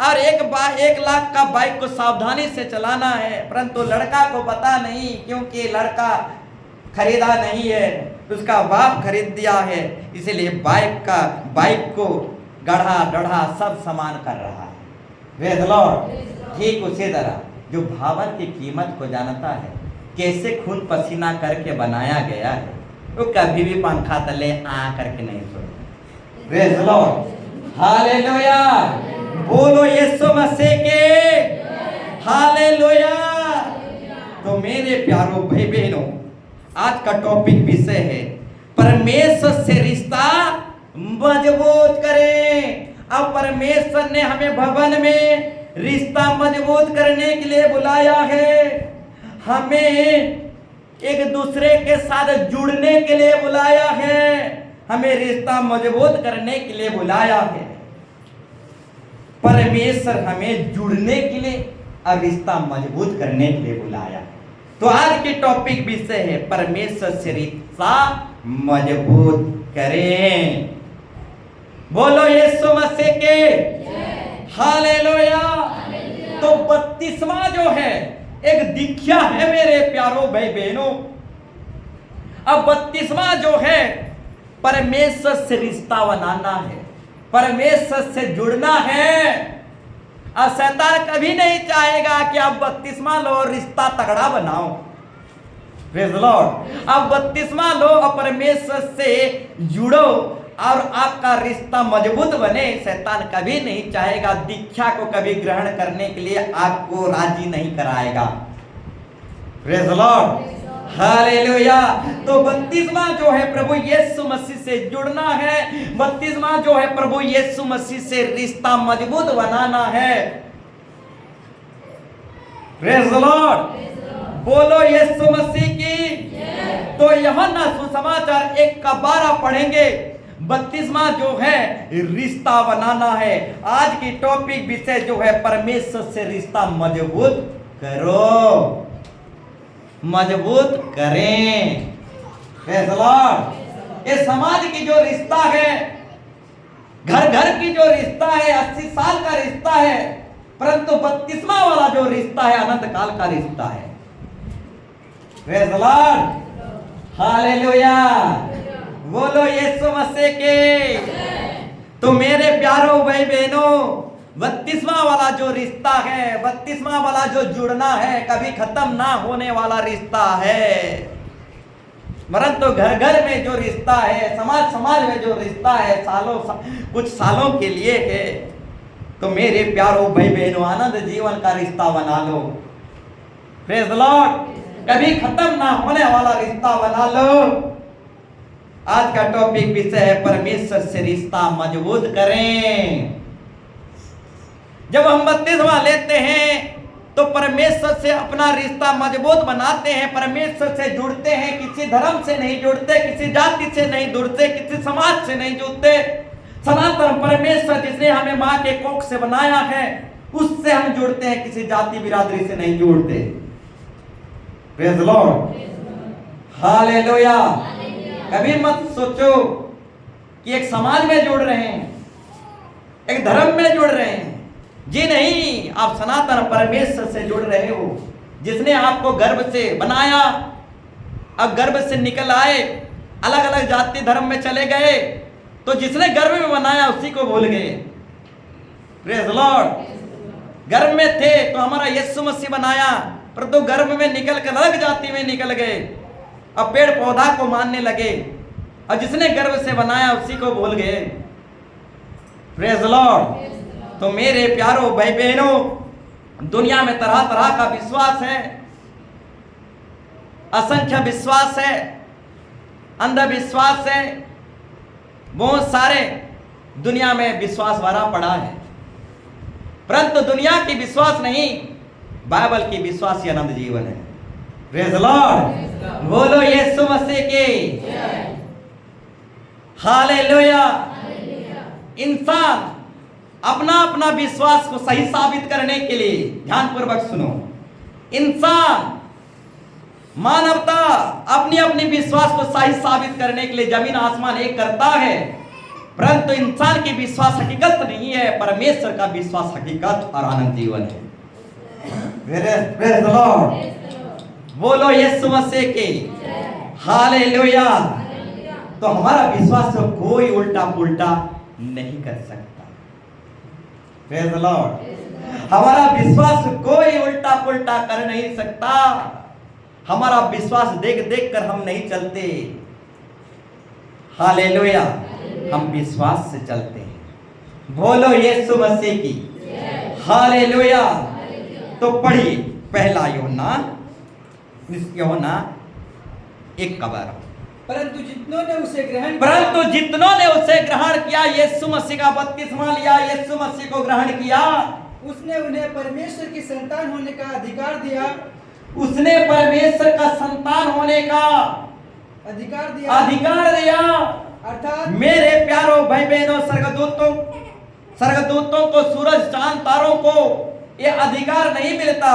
और 1 लाख का बाइक को सावधानी से चलाना है, परंतु लड़का को पता नहीं, क्योंकि लड़का खरीदा नहीं है, उसका बाप खरीद दिया है। इसलिए बाइक को गढ़ा डढ़ा सब सामान कर रहा है। Praise the Lord. ठीक उसी तरह जो भवन की कीमत को जानता है, कैसे खून पसीना करके बनाया गया है, वो कभी भी पंखा तले आ करके नहीं सोते। प्रेज़ द लॉर्ड, हालेलुया, बोलो यीशु मसीह के हालेलुया। तो मेरे प्यारों भाई बहनों, आज का टॉपिक विषय है परमेश्वर से रिश्ता मजबूत करें। अब परमेश्वर ने हमें भवन में रिश्ता मजबूत करने के लिए बुलाया है, हमें एक दूसरे के साथ जुड़ने के लिए बुलाया है, हमें रिश्ता मजबूत करने के लिए बुलाया है। परमेश्वर हमें जुड़ने के लिए और रिश्ता मजबूत करने के लिए बुलाया है। तो आज के टॉपिक विषय है परमेश्वर से रिश्ता मजबूत करें। बोलो यीशु मसीह के हालेलुया। तो 32वां जो है एक दीक्षा है मेरे प्यारों भाई बहनों। अब 32वां जो है परमेश्वर से रिश्ता बनाना है, परमेश्वर से जुड़ना है। और शैतान कभी नहीं चाहेगा कि आप 32वां लो रिश्ता तगड़ा बनाओ। प्रेज़ द लॉर्ड, अब 32वां लो और परमेश्वर से जुड़ो और आपका रिश्ता मजबूत बने। शैतान कभी नहीं चाहेगा, दीक्षा को कभी ग्रहण करने के लिए आपको राजी नहीं कराएगा। Praise the lord, hallelujah. तो 32वां जो है प्रभु यीशु मसीह से जुड़ना है, 32वां जो है प्रभु यीशु मसीह से रिश्ता मजबूत बनाना है। प्रेज़ द लॉर्ड, बोलो यीशु मसीह की। तो यूहन्ना सुसमाचार 1:12 पढ़ेंगे। 32वां जो है रिश्ता बनाना है। आज की टॉपिक विषय जो है परमेश्वर से रिश्ता मजबूत करो, मजबूत करें। प्रेज़ द लॉर्ड, ये समाज की जो रिश्ता है, घर घर की जो रिश्ता है, 80 साल का रिश्ता है, परंतु 32वां वाला जो रिश्ता है अनंत काल का रिश्ता है। प्रेज़ द लॉर्ड, हालेलुया, बोलो यीशु मसीह के। तो मेरे प्यारों भाई बहनों, 32वां वाला जो रिश्ता है, 32वां वाला जो जुड़ना है, कभी खत्म ना होने वाला रिश्ता है। परंतु घर घर में जो रिश्ता है, समाज समाज में जो रिश्ता है, कुछ सालों के लिए है। तो मेरे प्यारों भाई बहनों, आनंद जीवन का रिश्ता बना लो। प्रेज़ द लॉर्ड, कभी खत्म ना होने वाला रिश्ता बना लो। आज का टॉपिक विषय है परमेश्वर से रिश्ता मजबूत करें। जब हम 32वां लेते हैं तो परमेश्वर से अपना रिश्ता मजबूत बनाते हैं, परमेश्वर से जुड़ते हैं। किसी धर्म से नहीं जुड़ते, किसी जाति से नहीं जुड़ते, किसी समाज से नहीं जुड़ते। सनातन परमेश्वर जिसने हमें मां के कोख से बनाया है उससे हम जुड़ते हैं, किसी जाति बिरादरी से नहीं जुड़ते। Praise the lord, hallelujah. कभी मत सोचो कि एक समाज में जुड़ रहे हैं, एक धर्म में जुड़ रहे हैं। जी नहीं, आप सनातन परमेश्वर से जुड़ रहे हो, जिसने आपको गर्भ से बनाया। अब गर्भ से निकल आए, अलग अलग जाति धर्म में चले गए, तो जिसने गर्भ में बनाया उसी को भूल गए। प्रेज़ द लॉर्ड, गर्भ में थे तो हमारा यीशु मसीह बनाया, पर तो गर्भ में निकल कर अलग जाति में निकल गए, अब पेड़ पौधा को मानने लगे, और जिसने गर्भ से बनाया उसी को भूल गए। Praise the Lord. तो मेरे प्यारों भाई बहनों, दुनिया में तरह तरह का विश्वास है, असंख्य विश्वास है, अंधविश्वास है, बहुत सारे दुनिया में विश्वास भरा पड़ा है। परंतु दुनिया की विश्वास नहीं, बाइबल की विश्वास ही अनंत जीवन है। प्रेज़ द लॉर्ड, बोलो यीशु मसीह की हालेलुया। इंसान अपना अपना विश्वास को सही साबित करने के लिए, ध्यानपूर्वक सुनो, इंसान मानवता अपनी अपनी विश्वास को सही साबित करने के लिए जमीन आसमान एक करता है, परंतु इंसान की विश्वास हकीकत नहीं है, परमेश्वर का विश्वास हकीकत और आनंद जीवन है। प्रेज़ द लॉर्ड, बोलो यीशु मसीह की हालेलुया। तो हमारा विश्वास को कोई उल्टा पुल्टा नहीं कर सकता। प्रेज़ द लॉर्ड, हमारा विश्वास कोई उल्टा पुल्टा कर नहीं सकता। हमारा विश्वास देख देख कर हम नहीं चलते, हालेलुया, हम विश्वास से चलते हैं। बोलो यीशु मसीह की, हालेलुया। तो पढ़िए पहला यूहन्ना 1:1। परंतु जितनों ने उसे ग्रहण किया, यीशु मसीह का बपतिस्मा लिया, यीशु मसीह को ग्रहण किया, उसने उन्हें परमेश्वर की संतान होने का अधिकार दिया। उसने परमेश्वर का संतान होने का अधिकार दिया। अर्थात मेरे प्यारो भाई बहनों, स्वर्गदूतों को, सूरज चांद तारों को ये अधिकार नहीं मिलता।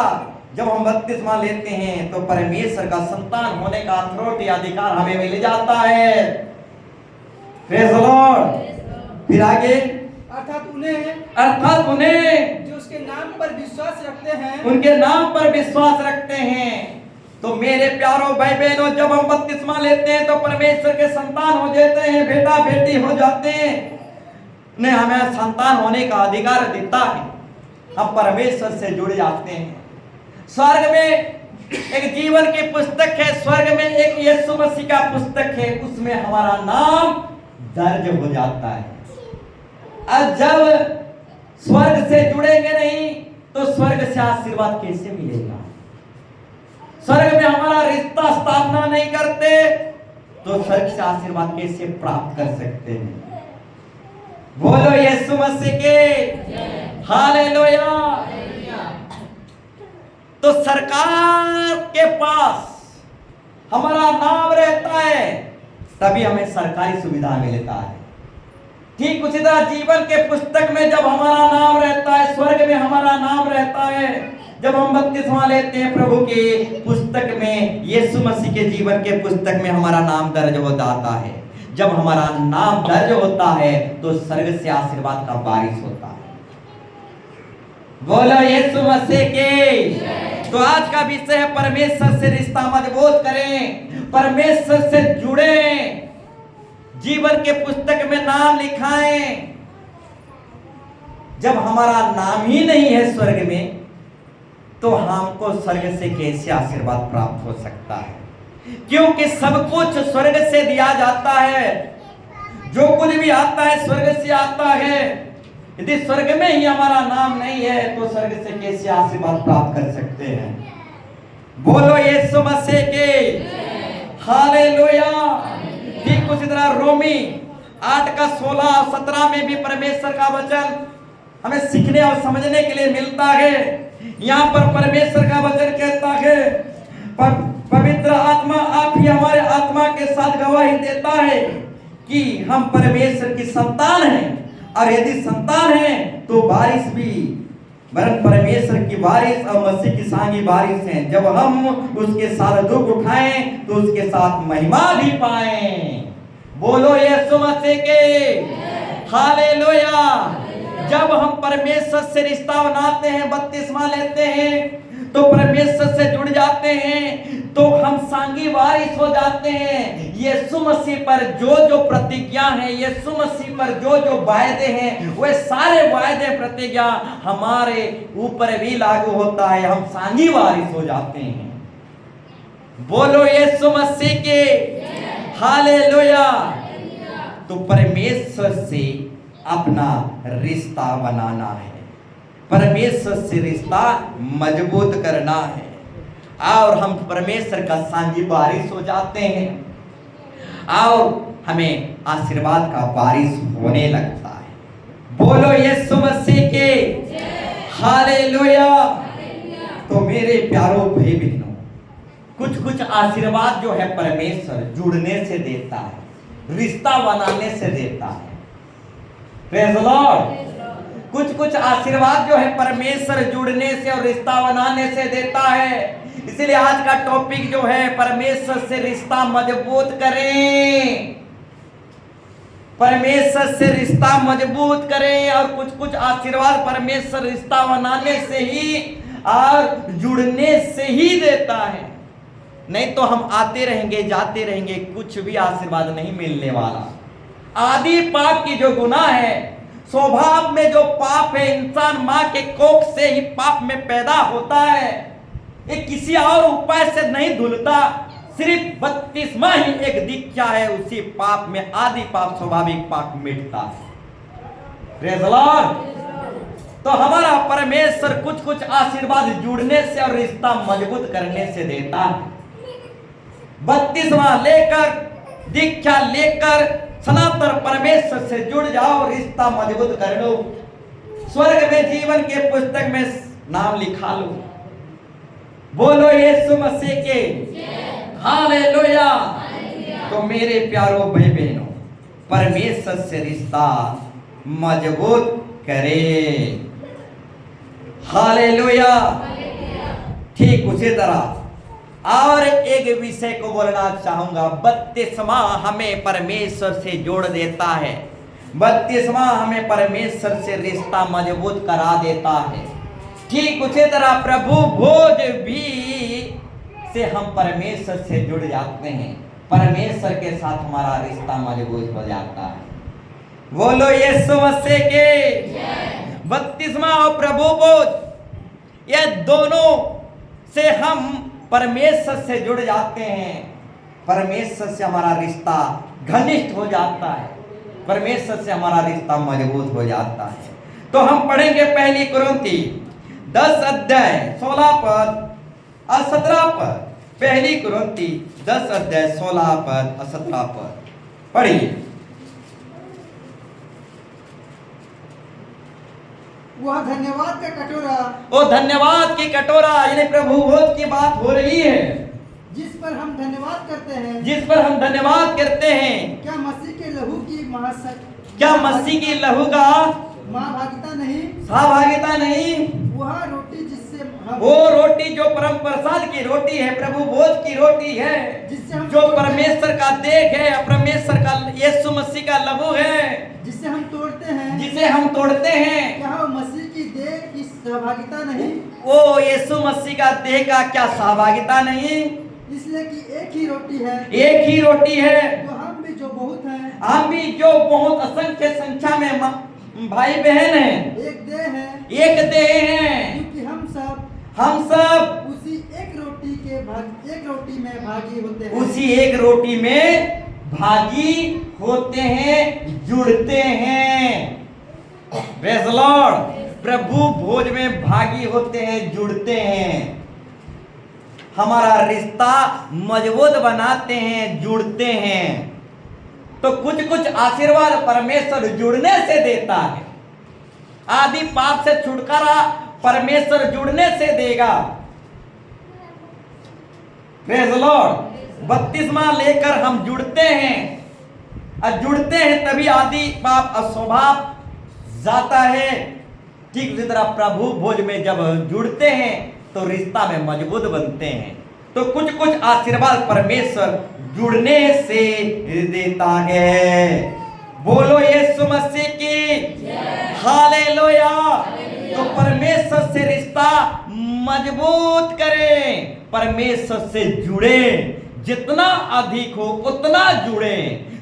जब हम बपतिस्मा लेते हैं तो परमेश्वर का संतान होने का अथॉरिटी, अधिकार हमें मिल जाता है। Praise the Lord. फिर आगे, अर्थात उन्हें जो उसके नाम पर विश्वास रखते हैं, उनके नाम पर विश्वास रखते हैं। तो मेरे प्यारो भाई बहनों, जब हम बपतिस्मा लेते हैं तो परमेश्वर के संतान हो जाते हैं, बेटा बेटी हो जाते हैं। ने हमें संतान होने का अधिकार देता है, हम परमेश्वर से जुड़ जाते हैं। स्वर्ग में एक जीवन की पुस्तक है, स्वर्ग में एक यीशु मसीह का पुस्तक है, उसमें हमारा नाम दर्ज हो जाता है। और जब स्वर्ग से जुड़ेंगे नहीं तो स्वर्ग से आशीर्वाद कैसे मिलेगा? स्वर्ग में हमारा रिश्ता स्थापना नहीं करते तो स्वर्ग से आशीर्वाद कैसे प्राप्त कर सकते हैं? बोलो यीशु मसीह के, हालेलुया। तो सरकार के पास हमारा नाम रहता है, तभी हमें सरकारी सुविधा मिलता है। ठीक उसी तरह जीवन के पुस्तक में जब हमारा नाम रहता है, स्वर्ग में हमारा नाम रहता है, जब हम बपतिस्मा लेते हैं प्रभु के पुस्तक में, यीशु मसीह के जीवन के पुस्तक में हमारा नाम दर्ज हो जाता है। जब हमारा नाम दर्ज होता है तो स्वर्ग से आशीर्वाद का बारिश होता है। बोलो यीशु मसीह के। तो आज का विषय है परमेश्वर से रिश्ता मजबूत करें, परमेश्वर से जुड़े, जीवन के पुस्तक में नाम लिखाएं। जब हमारा नाम ही नहीं है स्वर्ग में तो हमको स्वर्ग से कैसे आशीर्वाद प्राप्त हो सकता है? क्योंकि सब कुछ स्वर्ग से दिया जाता है, जो कुछ भी आता है स्वर्ग से आता है। यदि स्वर्ग में ही हमारा नाम नहीं है तो स्वर्ग से कैसे आशीर्वाद प्राप्त कर सकते हैं? बोलो यीशु मसीह के, हालेलुया। ठीक उसी तरह रोमी 8:16-17 में भी परमेश्वर का वचन हमें सीखने और समझने के लिए मिलता है। यहाँ पर परमेश्वर का वचन कहता है, पवित्र आत्मा आप ही हमारे आत्मा के साथ गवाही देता है कि हम परमेश्वर की संतान हैं, और यदि संतान हैं तो बारिश भी, वरन परमेश्वर की बारिश और मसीह की सांगी बारिश है। जब हम उसके साथ दुख उठाएं तो उसके साथ महिमा भी पाएं। बोलो यीशु मसीह के, हालेलुया। जब हम परमेश्वर से रिश्ता बनाते हैं, बपतिस्मा लेते हैं, तो परमेश्वर से जुड़ जाते हैं, तो हम सांगी वारिस हो जाते हैं। यीशु मसीह पर जो जो प्रतिज्ञा है, यीशु मसीह पर जो जो वायदे हैं, वे सारे वायदे प्रतिज्ञा हमारे ऊपर भी लागू होता है, हम सांगी वारिस हो जाते हैं। बोलो यीशु मसीह के, हालेलुया। तो परमेश्वर से अपना रिश्ता बनाना है, परमेश्वर से रिश्ता मजबूत करना है, और हम परमेश्वर का सांगी बारिश हो जाते हैं और हमें आशीर्वाद का बारिश होने लगता है। बोलो यीशु मसीह के, हालेलुया। तो मेरे प्यारो भाई बहनों, कुछ कुछ आशीर्वाद जो है परमेश्वर जुड़ने से देता है, रिश्ता बनाने से देता है। Praise the Lord. कुछ कुछ आशीर्वाद जो है परमेश्वर जुड़ने से और रिश्ता बनाने से देता है। इसलिए आज का टॉपिक जो है, परमेश्वर से रिश्ता मजबूत करें, परमेश्वर से रिश्ता मजबूत करें। और कुछ कुछ आशीर्वाद परमेश्वर रिश्ता बनाने से ही और जुड़ने से ही देता है। नहीं तो हम आते रहेंगे जाते रहेंगे, कुछ भी आशीर्वाद नहीं मिलने वाला। आदि पाप की जो गुनाह है, स्वभाव में जो पाप है, इंसान मां के कोख से ही पाप में पैदा होता है। ये किसी और उपाय से नहीं धुलता, सिर्फ 32वां ही एक दीक्षा है, उसी पाप में आदि पाप स्वाभाविक पाप मिटता है। Praise the Lord. तो हमारा परमेश्वर कुछ कुछ आशीर्वाद जुड़ने से और रिश्ता मजबूत करने से देता है। 32वां लेकर, दीक्षा लेकर सनातन परमेश्वर से जुड़ जाओ, रिश्ता मजबूत कर लो, स्वर्ग में जीवन के पुस्तक में नाम लिखा लो। बोलो यीशु मसीह के हालेलुया। तो मेरे प्यारो भाई बहनों, परमेश्वर से रिश्ता मजबूत करे। हालेलुया। ठीक उसी तरह और एक विषय को बोलना चाहूंगा। 32वां हमें परमेश्वर से जोड़ देता है, 32वां हमें परमेश्वर से रिश्ता मजबूत करा देता है। ठीक उसी तरह प्रभु भोज भी से हम परमेश्वर से जुड़ जाते हैं, परमेश्वर के साथ हमारा रिश्ता मजबूत हो जाता है। बोलो यीशु मसीह के 32वां और प्रभु भोज, ये दोनों से हम परमेश्वर से जुड़ जाते हैं, परमेश्वर से हमारा रिश्ता घनिष्ठ हो जाता है, परमेश्वर से हमारा रिश्ता मजबूत हो जाता है। तो हम पढ़ेंगे पहली कुरिन्ती 10 अध्याय 16 पद और 17 पद। पहली कुरिन्ती 10 अध्याय 16 पद और 17 पद पढ़िए। वह धन्यवाद का कटोरा, वो धन्यवाद की कटोरा, यानी प्रभु भोज की बात हो रही है, जिस पर हम धन्यवाद करते हैं, जिस पर हम धन्यवाद करते हैं। क्या मसीह के लहू की क्या मसीह की लहू का सहभागिता नहीं? सहभागिता नहीं। वह रोटी जिससे हम, वो रोटी जो परम प्रसाद की रोटी है, प्रभु भोज की रोटी है, जिससे हम जो परमेश्वर का देह है, परमेश्वर का यीशु मसीह का लहू है, जिसे हम तोड़ते हैं, जिसे हम तोड़ते हैं। क्या वो मसीह की देह की सहभागिता नहीं? वो यीशु मसीह का देह का क्या सहभागिता नहीं? इसलिए कि एक ही रोटी है, एक ही रोटी है, जो हम भी जो बहुत हैं, हम भी जो बहुत असंख्य संख्या में भाई बहन हैं, एक देह है, एक देह हैं, क्योंकि हम सब उसी एक रोटी में भागी होते हैं। उसी एक रोटी में भागी होते हैं, जुड़ते हैं। Praise the lord. प्रभु भोज में भागी होते हैं, जुड़ते हैं, हमारा रिश्ता मजबूत बनाते हैं, जुड़ते हैं। तो कुछ कुछ आशीर्वाद परमेश्वर जुड़ने से देता है। आदि पाप से छुटकारा परमेश्वर जुड़ने से देगा। Praise the Lord. 32वां लेकर हम जुड़ते हैं, और जुड़ते हैं तभी आदि पाप अस्वभाव जाता है। ठीक उसी तरह प्रभु भोज में जब जुड़ते हैं तो रिश्ता में मजबूत बनते हैं। तो कुछ कुछ आशीर्वाद परमेश्वर जुड़ने से देता है। बोलो यीशु मसीह की हालेलुया। तो परमेश्वर से रिश्ता मजबूत करें, परमेश्वर से जुड़े, जितना अधिक हो उतना जुड़े,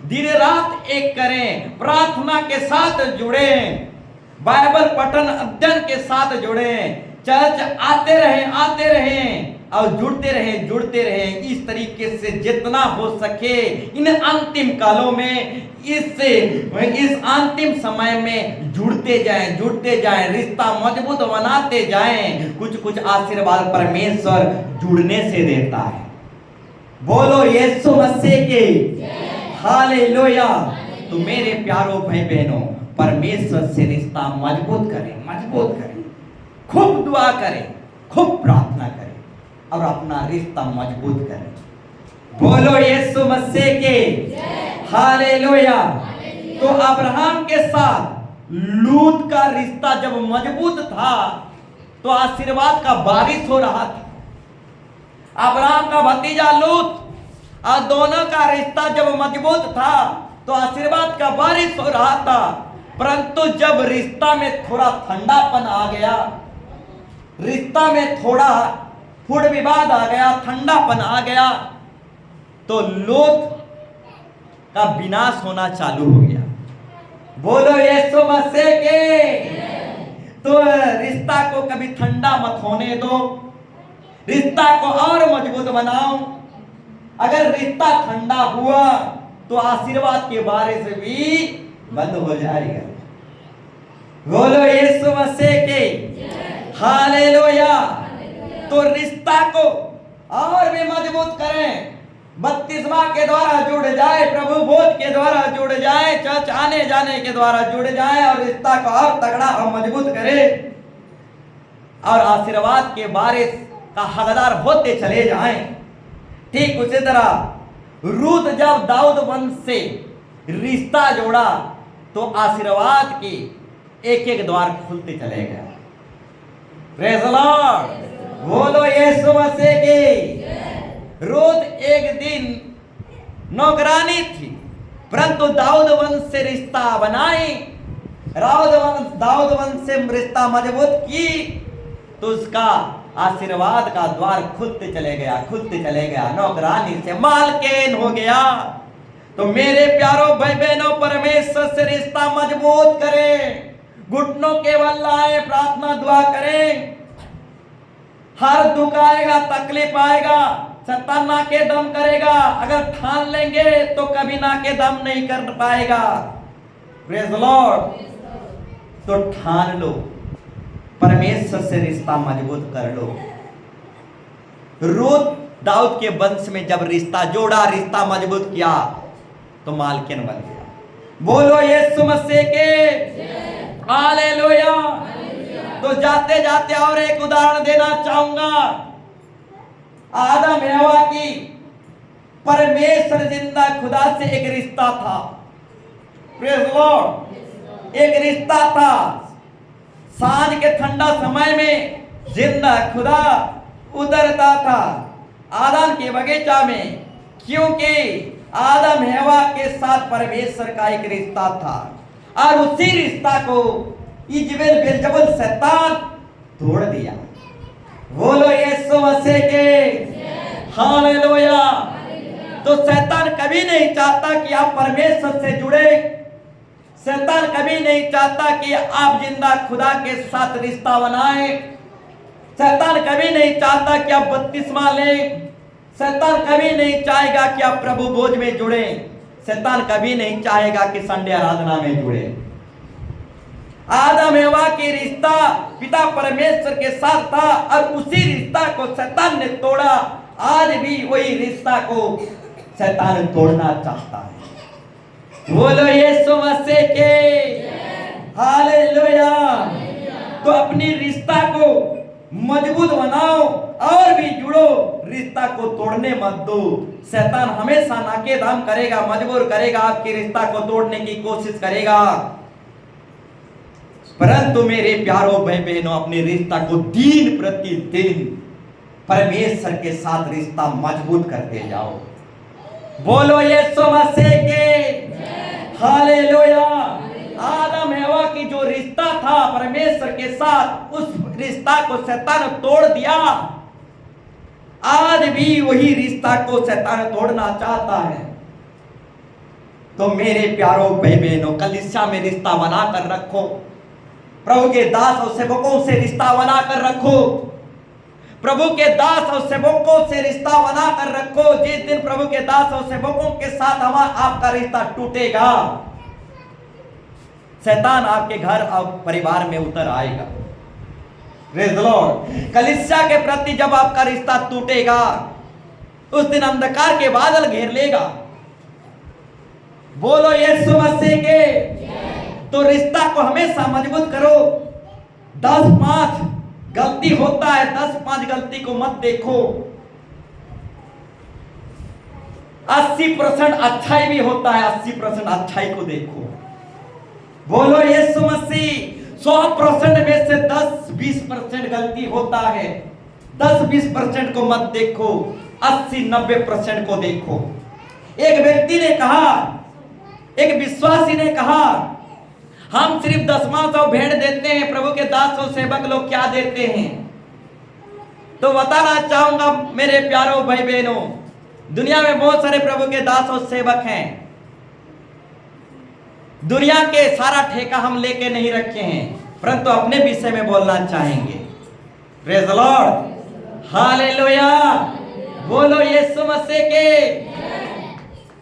दिन रात एक करें, प्रार्थना के साथ जुड़े, बाइबल पठन अध्ययन के साथ जुड़े, चर्च आते रहें और जुड़ते रहें। इस तरीके से जितना हो सके इन अंतिम कालों में, इस अंतिम समय में जुड़ते जाएं, रिश्ता मजबूत बनाते जाएं। कुछ कुछ आशीर्वाद परमेश्वर जुड़ने से देता है। बोलो यीशु मसीह के हालेलुया। तो मेरे प्यारो भाई बहनों, परमेश्वर से रिश्ता मजबूत करें, खूब दुआ करें, खूब प्रार्थना करें और अपना रिश्ता मजबूत करें। बोलो यीशु मसीह के हालेलुया। तो अब्राहम के साथ लूत का रिश्ता जब मजबूत था तो आशीर्वाद का बारिश हो रहा था। अब्राहम का भतीजा लूत और दोनों का रिश्ता जब मजबूत था तो आशीर्वाद का बारिश हो रहा था। परंतु जब रिश्ता में थोड़ा ठंडापन आ गया, रिश्ता में थोड़ा फुट विवाद आ गया, ठंडापन आ गया, तो लोथ का विनाश होना चालू हो गया। बोलो यीशु मसीह के। तो रिश्ता को कभी ठंडा मत होने दो, रिश्ता को और मजबूत बनाओ। अगर रिश्ता ठंडा हुआ तो आशीर्वाद के बारिश भी बंद हो जाएगा। बोलो यीशु मसीह के हालेलुया। तो रिश्ता को और भी मजबूत करें, बपतिस्मा के द्वारा जुड़ जाए, प्रभु बोध के द्वारा जुड़ जाए, चर्च आने जाने के द्वारा जुड़ जाए और रिश्ता को और तगड़ा और मजबूत करें और आशीर्वाद के बारिश का हकदार होते चले जाएं। ठीक उसी तरह रूत जब दाऊद वंश से रिश्ता जोड़ा तो आशीर्वाद के एक एक द्वार खुलते चले गए। Praise the Lord. बोलो यीशु मसीह की। रूत एक दिन नौकरानी थी, परंतु दाऊद वंश से रिश्ता बनाई, दाऊद वंश से रिश्ता मजबूत की तो उसका आशीर्वाद का द्वार खुलते चले गया, नौकरानी से मालकिन हो गया। तो मेरे प्यारों भाई बहनों, परमेश्वर से रिश्ता मजबूत करें, घुटनों के बल आए, प्रार्थना दुआ करें। हर दुख आएगा, तकलीफ आएगा, शैतान ना के दम करेगा, अगर ठान लेंगे तो कभी ना के दम नहीं कर पाएगा। Praise the Lord. तो ठान लो, परमेश्वर से रिश्ता मजबूत कर लो। रूत दाऊद के वंश में जब रिश्ता जोड़ा, रिश्ता मजबूत किया तो मालकिन बन गया। बोलो यीशु मसीह के हालेलुया। तो जाते जाते और एक उदाहरण देना चाहूंगा। आदम हवा की परमेश्वर जिंदा खुदा से एक रिश्ता था। Praise the Lord. एक रिश्ता था। सांझ के ठंडा समय में जिंदा खुदा उतरता था आदम के बगीचा में, क्योंकि आदम हवा के साथ परमेश्वर का एक रिश्ता था और उसी रिश्ता को इजबेल बेलजबूल शैतान तोड़ दिया। बोलो यीशु मसीह के हालेलुया। तो शैतान कभी नहीं चाहता कि आप परमेश्वर से जुड़े। शैतान कभी नहीं चाहता कि आप जिंदा खुदा के साथ रिश्ता बनाएं। शैतान कभी नहीं चाहता कि आप बपतिस्मा लें। शैतान कभी नहीं चाहेगा कि आप प्रभु भोज में जुड़े। शैतान कभी नहीं चाहेगा कि संडे आराधना में जुड़े। आदम हवा की रिश्ता पिता परमेश्वर के साथ था और उसी रिश्ता को शैतान ने तोड़ा। आज भी वही रिश्ता को शैतान तोड़ना चाहता है। बोलो यीशु मसीह के हालेलुया। तो अपनी रिश्ता को मजबूत बनाओ और भी जुड़ो, रिश्ता को तोड़ने मत दो। शैतान हमेशा नाकेदम करेगा, मजबूर करेगा, आपकी रिश्ता को तोड़ने की कोशिश करेगा। परंतु मेरे प्यारों भाई बहनों, अपने रिश्ता को दिन प्रतिदिन परमेश्वर के साथ रिश्ता मजबूत करते जाओ। बोलो यीशु मसीह के हालेलुया। आदम हवा की जो रिश्ता था परमेश्वर के साथ, उस रिश्ता को शैतान तोड़ दिया। आज भी वही रिश्ता को शैतान तोड़ना चाहता है। तो मेरे प्यारों भाई बहनों, कलीसिया में रिश्ता बनाकर रखो। प्रभु के दास और सेवकों से रिश्ता बनाकर रखो। प्रभु के दास और सेवकों से रिश्ता बनाकर रखो। जिस दिन प्रभु के दास और सेवकों के साथ आपका रिश्ता टूटेगा, शैतान आपके घर और परिवार में उतर आएगा। Praise the Lord. कलीसिया के प्रति जब आपका रिश्ता टूटेगा, उस दिन अंधकार के बादल घेर लेगा। बोलो यीशु मसीह के। तो रिश्ता को हमेशा मजबूत करो। 10-5 गलती होता है, 10-5 गलती को मत देखो। 80% अच्छाई भी होता है, 80% अच्छाई को देखो। बोलो यीशु मसीह। 100% में से 10-20% गलती होता है। 10-20% को मत देखो, 80-90% को देखो। एक व्यक्ति ने कहा, एक विश्वासी ने कहा, हम सिर्फ 10वां भेंट देते हैं, प्रभु के दास और सेवक लोग क्या देते हैं? तो बताना चाहूंगा मेरे प्यारों भाई बहनों, दुनिया में बहुत सारे प्रभु के दास और सेवक हैं। दुनिया के सारा ठेका हम लेके नहीं रखे हैं, परंतु अपने विषय में बोलना चाहेंगे। प्रेज़ द लॉर्ड हालेलुया, बोलो यीशु मसीह के।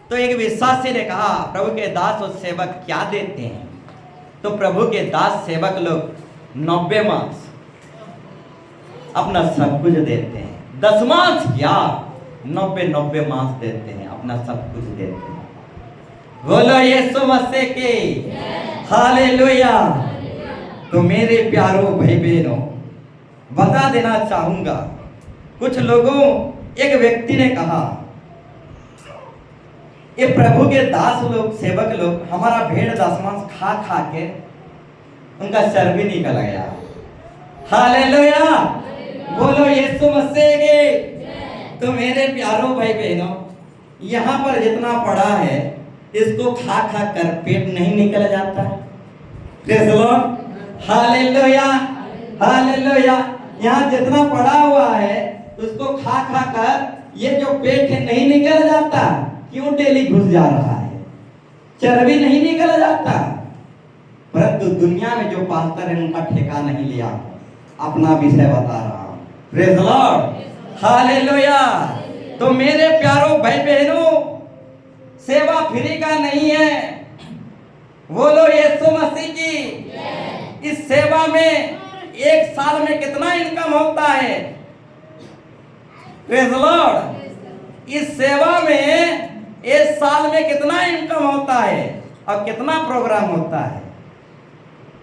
तो एक विश्वासी ने कहा, प्रभु के दास और सेवक क्या देते हैं? तो प्रभु के दास सेवक लोग 90 मांस अपना सब कुछ देते हैं। 10 मांस क्या, 90 मांस देते हैं, अपना सब कुछ देते हैं। बोलो यीशु मसीह के, हालेलुया। तो मेरे प्यारों भाई बहनों, बता देना चाहूंगा, कुछ लोगों, एक व्यक्ति ने कहा, ये प्रभु के दास लोग, सेवक लोग हमारा भेड़ दशमांश खा खा के उनका चर्बी निकल गया। हालेलुया, बोलो यीशु मसीह के। तो मेरे प्यारों भाई बहनों, यहाँ पर जितना पड़ा है इसको खा खा कर पेट नहीं निकल जाता। Praise the lord, hallelujah, hallelujah. यहाँ जितना पड़ा हुआ है उसको खा खा कर ये जो पेट है नहीं निकल जाता। क्यों डेली घुस जा रहा है? चर्बी नहीं निकल जाता। परंतु दुनिया में जो पास्टर है उनका ठेका नहीं लिया। अपना विषय बता रहा हूं। Praise the lord, hallelujah. तो मेरे प्यारों भाई बहनों, सेवा फ्री का नहीं है। बोलो यीशु मसीह की। इस सेवा में एक साल में कितना इनकम होता है? Praise the Lord. इस सेवा में एक साल में कितना इनकम होता है और कितना प्रोग्राम होता है?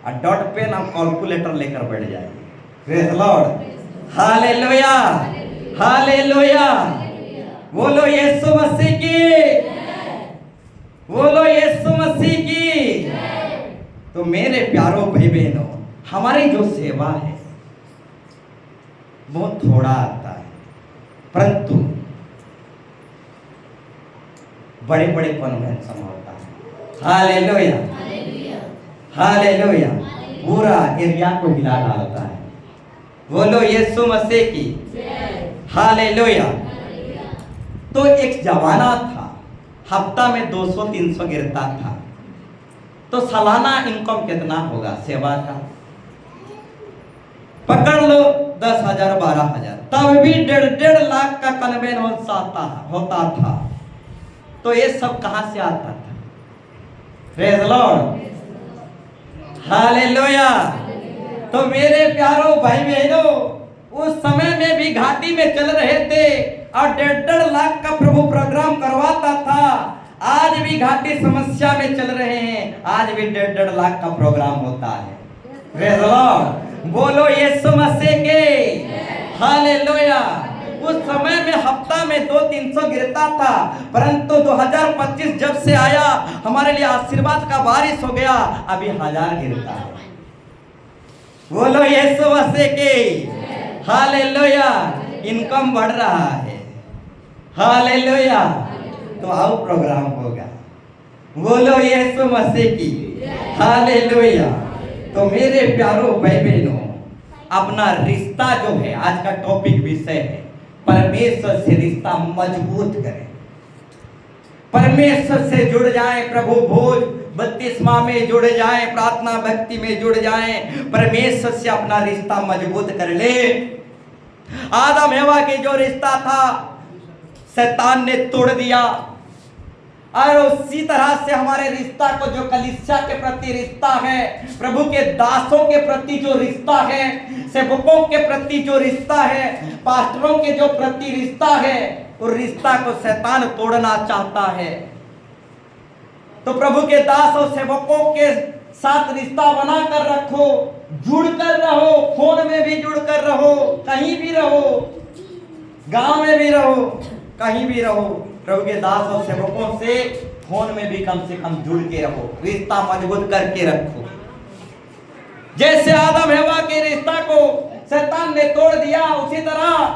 और डॉट पेन और कैलकुलेटर लेकर बैठ जाइए। Praise the lord, hallelujah, hallelujah. बोलो यीशु मसीह की, बोलो यीशु मसीह की। तो मेरे प्यारों भाई बहनों, हमारी जो सेवा है बहुत थोड़ा आता है, परंतु बड़े बड़े कन्वेंशन होता है। Hallelujah, hallelujah. पूरा एरिया को हिला डालता है। बोलो यीशु मसीह की, हालेलुया। तो एक जमाना था, हफ्ता में 200-300 गिरता था। तो सालाना इनकम कितना होगा सेवा का? पकड़ लो 10,000 12,000, तब भी 1.5 लाख का कन्वेंशन होता था। तो ये सब कहां से आता था? Praise the lord, hallelujah. तो मेरे प्यारों भाई बहनों, उस समय में भी घाटी में चल रहे थे और 1.5 लाख का प्रभु प्रोग्राम करवाता था। आज भी घाटी समस्या में चल रहे हैं, आज भी 1.5 लाख का प्रोग्राम होता है। प्रेज़ द लॉर्ड, बोलो यीशु मसीह के, हालेलुया। उस समय में हफ्ता में 200-300 गिरता था, परंतु 2025 जब से आया, हमारे लिए आशीर्वाद का बारिश हो गया, अभी 1000 गिरता है। बोलो यीशु मसीह के, हालेलुया। इनकम बढ़ रहा है, हालेलुया। तो आओ प्रोग्राम होगा। बोलो यीशु मसीह की, हालेलुया। तो मेरे प्यारों भाई बहनों, अपना रिश्ता जो है, आज का टॉपिक विषय है, परमेश्वर से रिश्ता मजबूत करें। परमेश्वर से जुड़ जाएं, प्रभु भोज बपतिस्मा में जुड़ जाएं, प्रार्थना भक्ति में जुड़ जाएं, परमेश्वर से अपना रिश्ता मजबूत कर ले। आदम हवा के जो रिश्ता था शैतान ने तोड़ दिया, और उसी तरह से हमारे रिश्ता को, जो कलीसिया के प्रति रिश्ता है, प्रभु के दासों के प्रति जो रिश्ता है, सेवकों के प्रति जो रिश्ता है, पास्टरों के जो प्रति रिश्ता है, उस रिश्ता को शैतान तोड़ना चाहता है। तो प्रभु के दास और सेवकों के साथ रिश्ता बना कर रखो, जुड़ कर रहो, फोन में भी जुड़ कर रहो, कहीं भी रहो, गांव में भी रहो, कहीं भी रहो, प्रभु के दास और सेवकों से फोन में भी कम से कम जुड़ के रहो, रिश्ता मजबूत करके रखो। जैसे आदम हवा के रिश्ता को शैतान ने तोड़ दिया, उसी तरह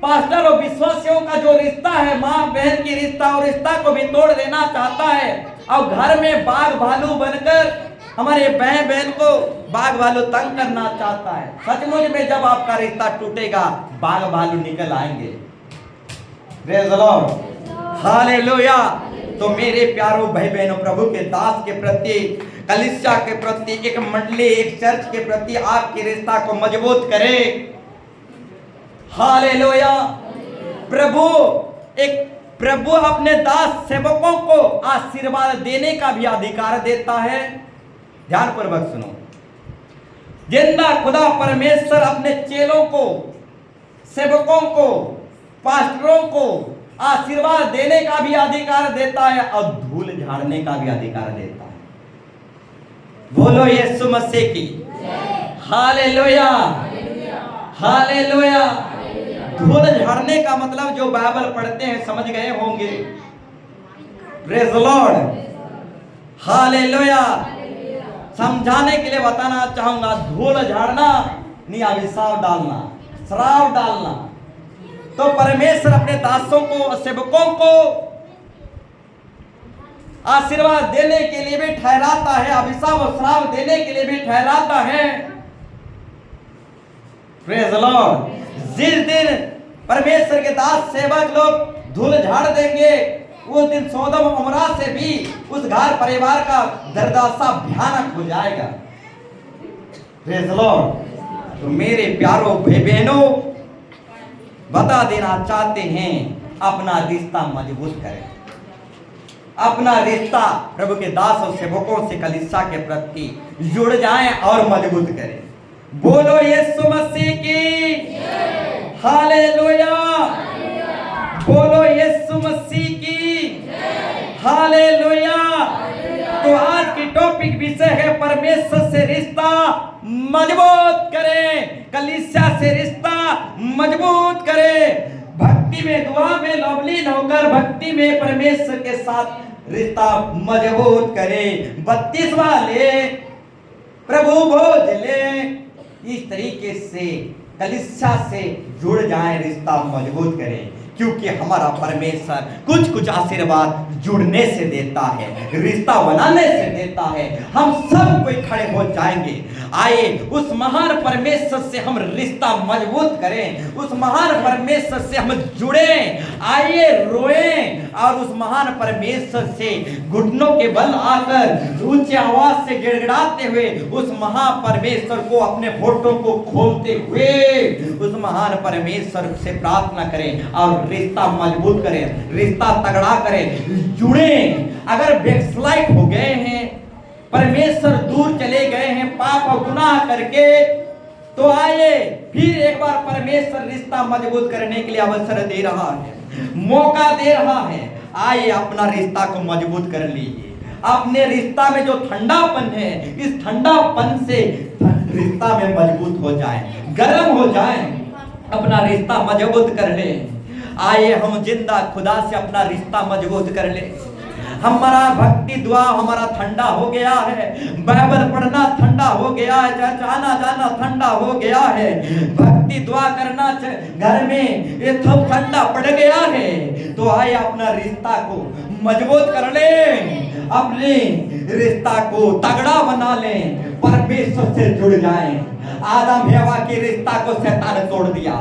पास्टर और विश्वासियों का जो रिश्ता है, माँ बहन की रिश्ता और रिश्ता को भी तोड़ देना चाहता है, और घर में बाघ भालू बनकर हमारे बहन को बाघ भालू तंग करना चाहता है। सचमुच में जब आपका रिश्ता टूटेगा, बाघ भालू निकल आएंगे। Praise the lord, hallelujah. तो मेरे प्यारों भाई बहनों, प्रभु के दास के प्रति, कलीसिया के प्रति, एक मंडली, एक चर्च के प्रति आपके रिश्ता को मजबूत करें। हालेलुया। प्रभु अपने दास सेवकों को आशीर्वाद देने का भी अधिकार देता है। ध्यानपूर्वक सुनो, जिंदा खुदा परमेश्वर अपने चेलों को, सेवकों को, पास्टरों को आशीर्वाद देने का भी अधिकार देता है और धूल झाड़ने का भी अधिकार देता है। बोलो यीशु मसीह की हालेलुया, हालेलुया। धूल झाड़ने का मतलब जो बाइबल पढ़ते हैं समझ गए होंगे। Praise the lord, hallelujah. समझाने के लिए बताना चाहूंगा, धूल झाड़ना नहीं, अभिशाप डालना, श्राप डालना। तो परमेश्वर अपने दासों को, सेवकों को आशीर्वाद देने के लिए भी ठहराता है, अभिशाप और श्राप देने के लिए भी ठहराता है। Praise the Lord. जिस दिन परमेश्वर के दास सेवक लोग धूल झाड़ देंगे, उस दिन सोदम और अमोरा से भी उस घर परिवार का दुर्दशा भयानक हो जाएगा। Praise the Lord. तो मेरे प्यारों भाई बहनों, बता देना चाहते हैं, अपना रिश्ता मजबूत करें। अपना रिश्ता प्रभु के दास और सेवकों से कलीसिया के प्रति जुड़ जाएं और मजबूत करें। बोलो यीशु मसीह की हालेलुया, बोलो यीशु मसीह की हालेलुया। तो आज की टॉपिक विषय है परमेश्वर से रिश्ता मजबूत करें, कलीसिया से रिश्ता मजबूत करें। भक्ति में, दुआ में लवलीन होकर भक्ति में परमेश्वर के साथ रिश्ता मजबूत करें। 32वां ले, प्रभु भोज ले, इस तरीके से कलीसिया से जुड़ जाएं, रिश्ता मजबूत करें। क्योंकि हमारा परमेश्वर कुछ कुछ आशीर्वाद जुड़ने से देता है, रिश्ता बनाने से देता है। हम सब कोई खड़े हो जाएंगे। आइए उस महान परमेश्वर से हम रिश्ता मजबूत करें, उस महान परमेश्वर से हम जुड़ें। आइए रोएं और उस महान परमेश्वर से घुटनों के बल आकर ऊंची आवाज से गिड़गिड़ाते हुए उस महान परमेश्वर को, अपने होठों को खोलते हुए उस महान परमेश्वर से प्रार्थना करें और रिश्ता मजबूत करें, रिश्ता तगड़ा करें, जुड़े। अगर बैकस्लाइड हो गए हैं, परमेश्वर दूर चले गए हैं पाप और गुनाह करके, तो आइए फिर एक बार परमेश्वर रिश्ता मजबूत करने के लिए अवसर दे रहा है, मौका दे रहा है। आइए अपना रिश्ता को मजबूत कर लीजिए। अपने रिश्ता में जो ठंडापन है, इस ठंडापन से रिश्ता में मजबूत हो जाए, गर्म हो जाए, अपना रिश्ता मजबूत कर ले। आइए हम जिंदा खुदा से अपना रिश्ता मजबूत कर ले। हमारा भक्ति दुआ हमारा ठंडा हो गया है, बाइबल पढ़ना ठंडा हो गया है, चर्च आना जाना ठंडा हो गया है, भक्ति दुआ करना घर में ये सब ठंडा पड़ गया है। तो आइए अपना रिश्ता को मजबूत कर ले, अपने रिश्ता को तगड़ा बना ले, परमेश्वर से जुड़ जाएं। आदम हवा के रिश्ता को शैतान तोड़ दिया।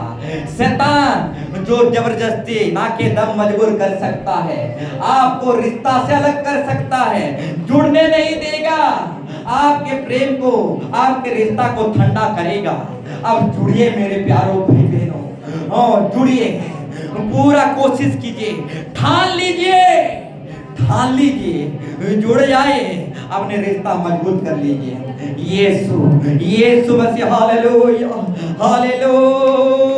शैतान जो जबरदस्ती ना के दम मजबूर कर सकता है, आपको रिश्ता से अलग कर सकता है, जुड़ने नहीं देगा, आपके प्रेम को, आपके रिश्ता को ठंडा करेगा। अब जुड़िए मेरे प्यारों भाई बहनों, जुड़िए, पूरा कोशिश कीजिए, ठान लीजिए, जुड़ जाए, अपने रिश्ता मजबूत कर लीजिए। यीशु मसीह हालेलुया, हालेलुया।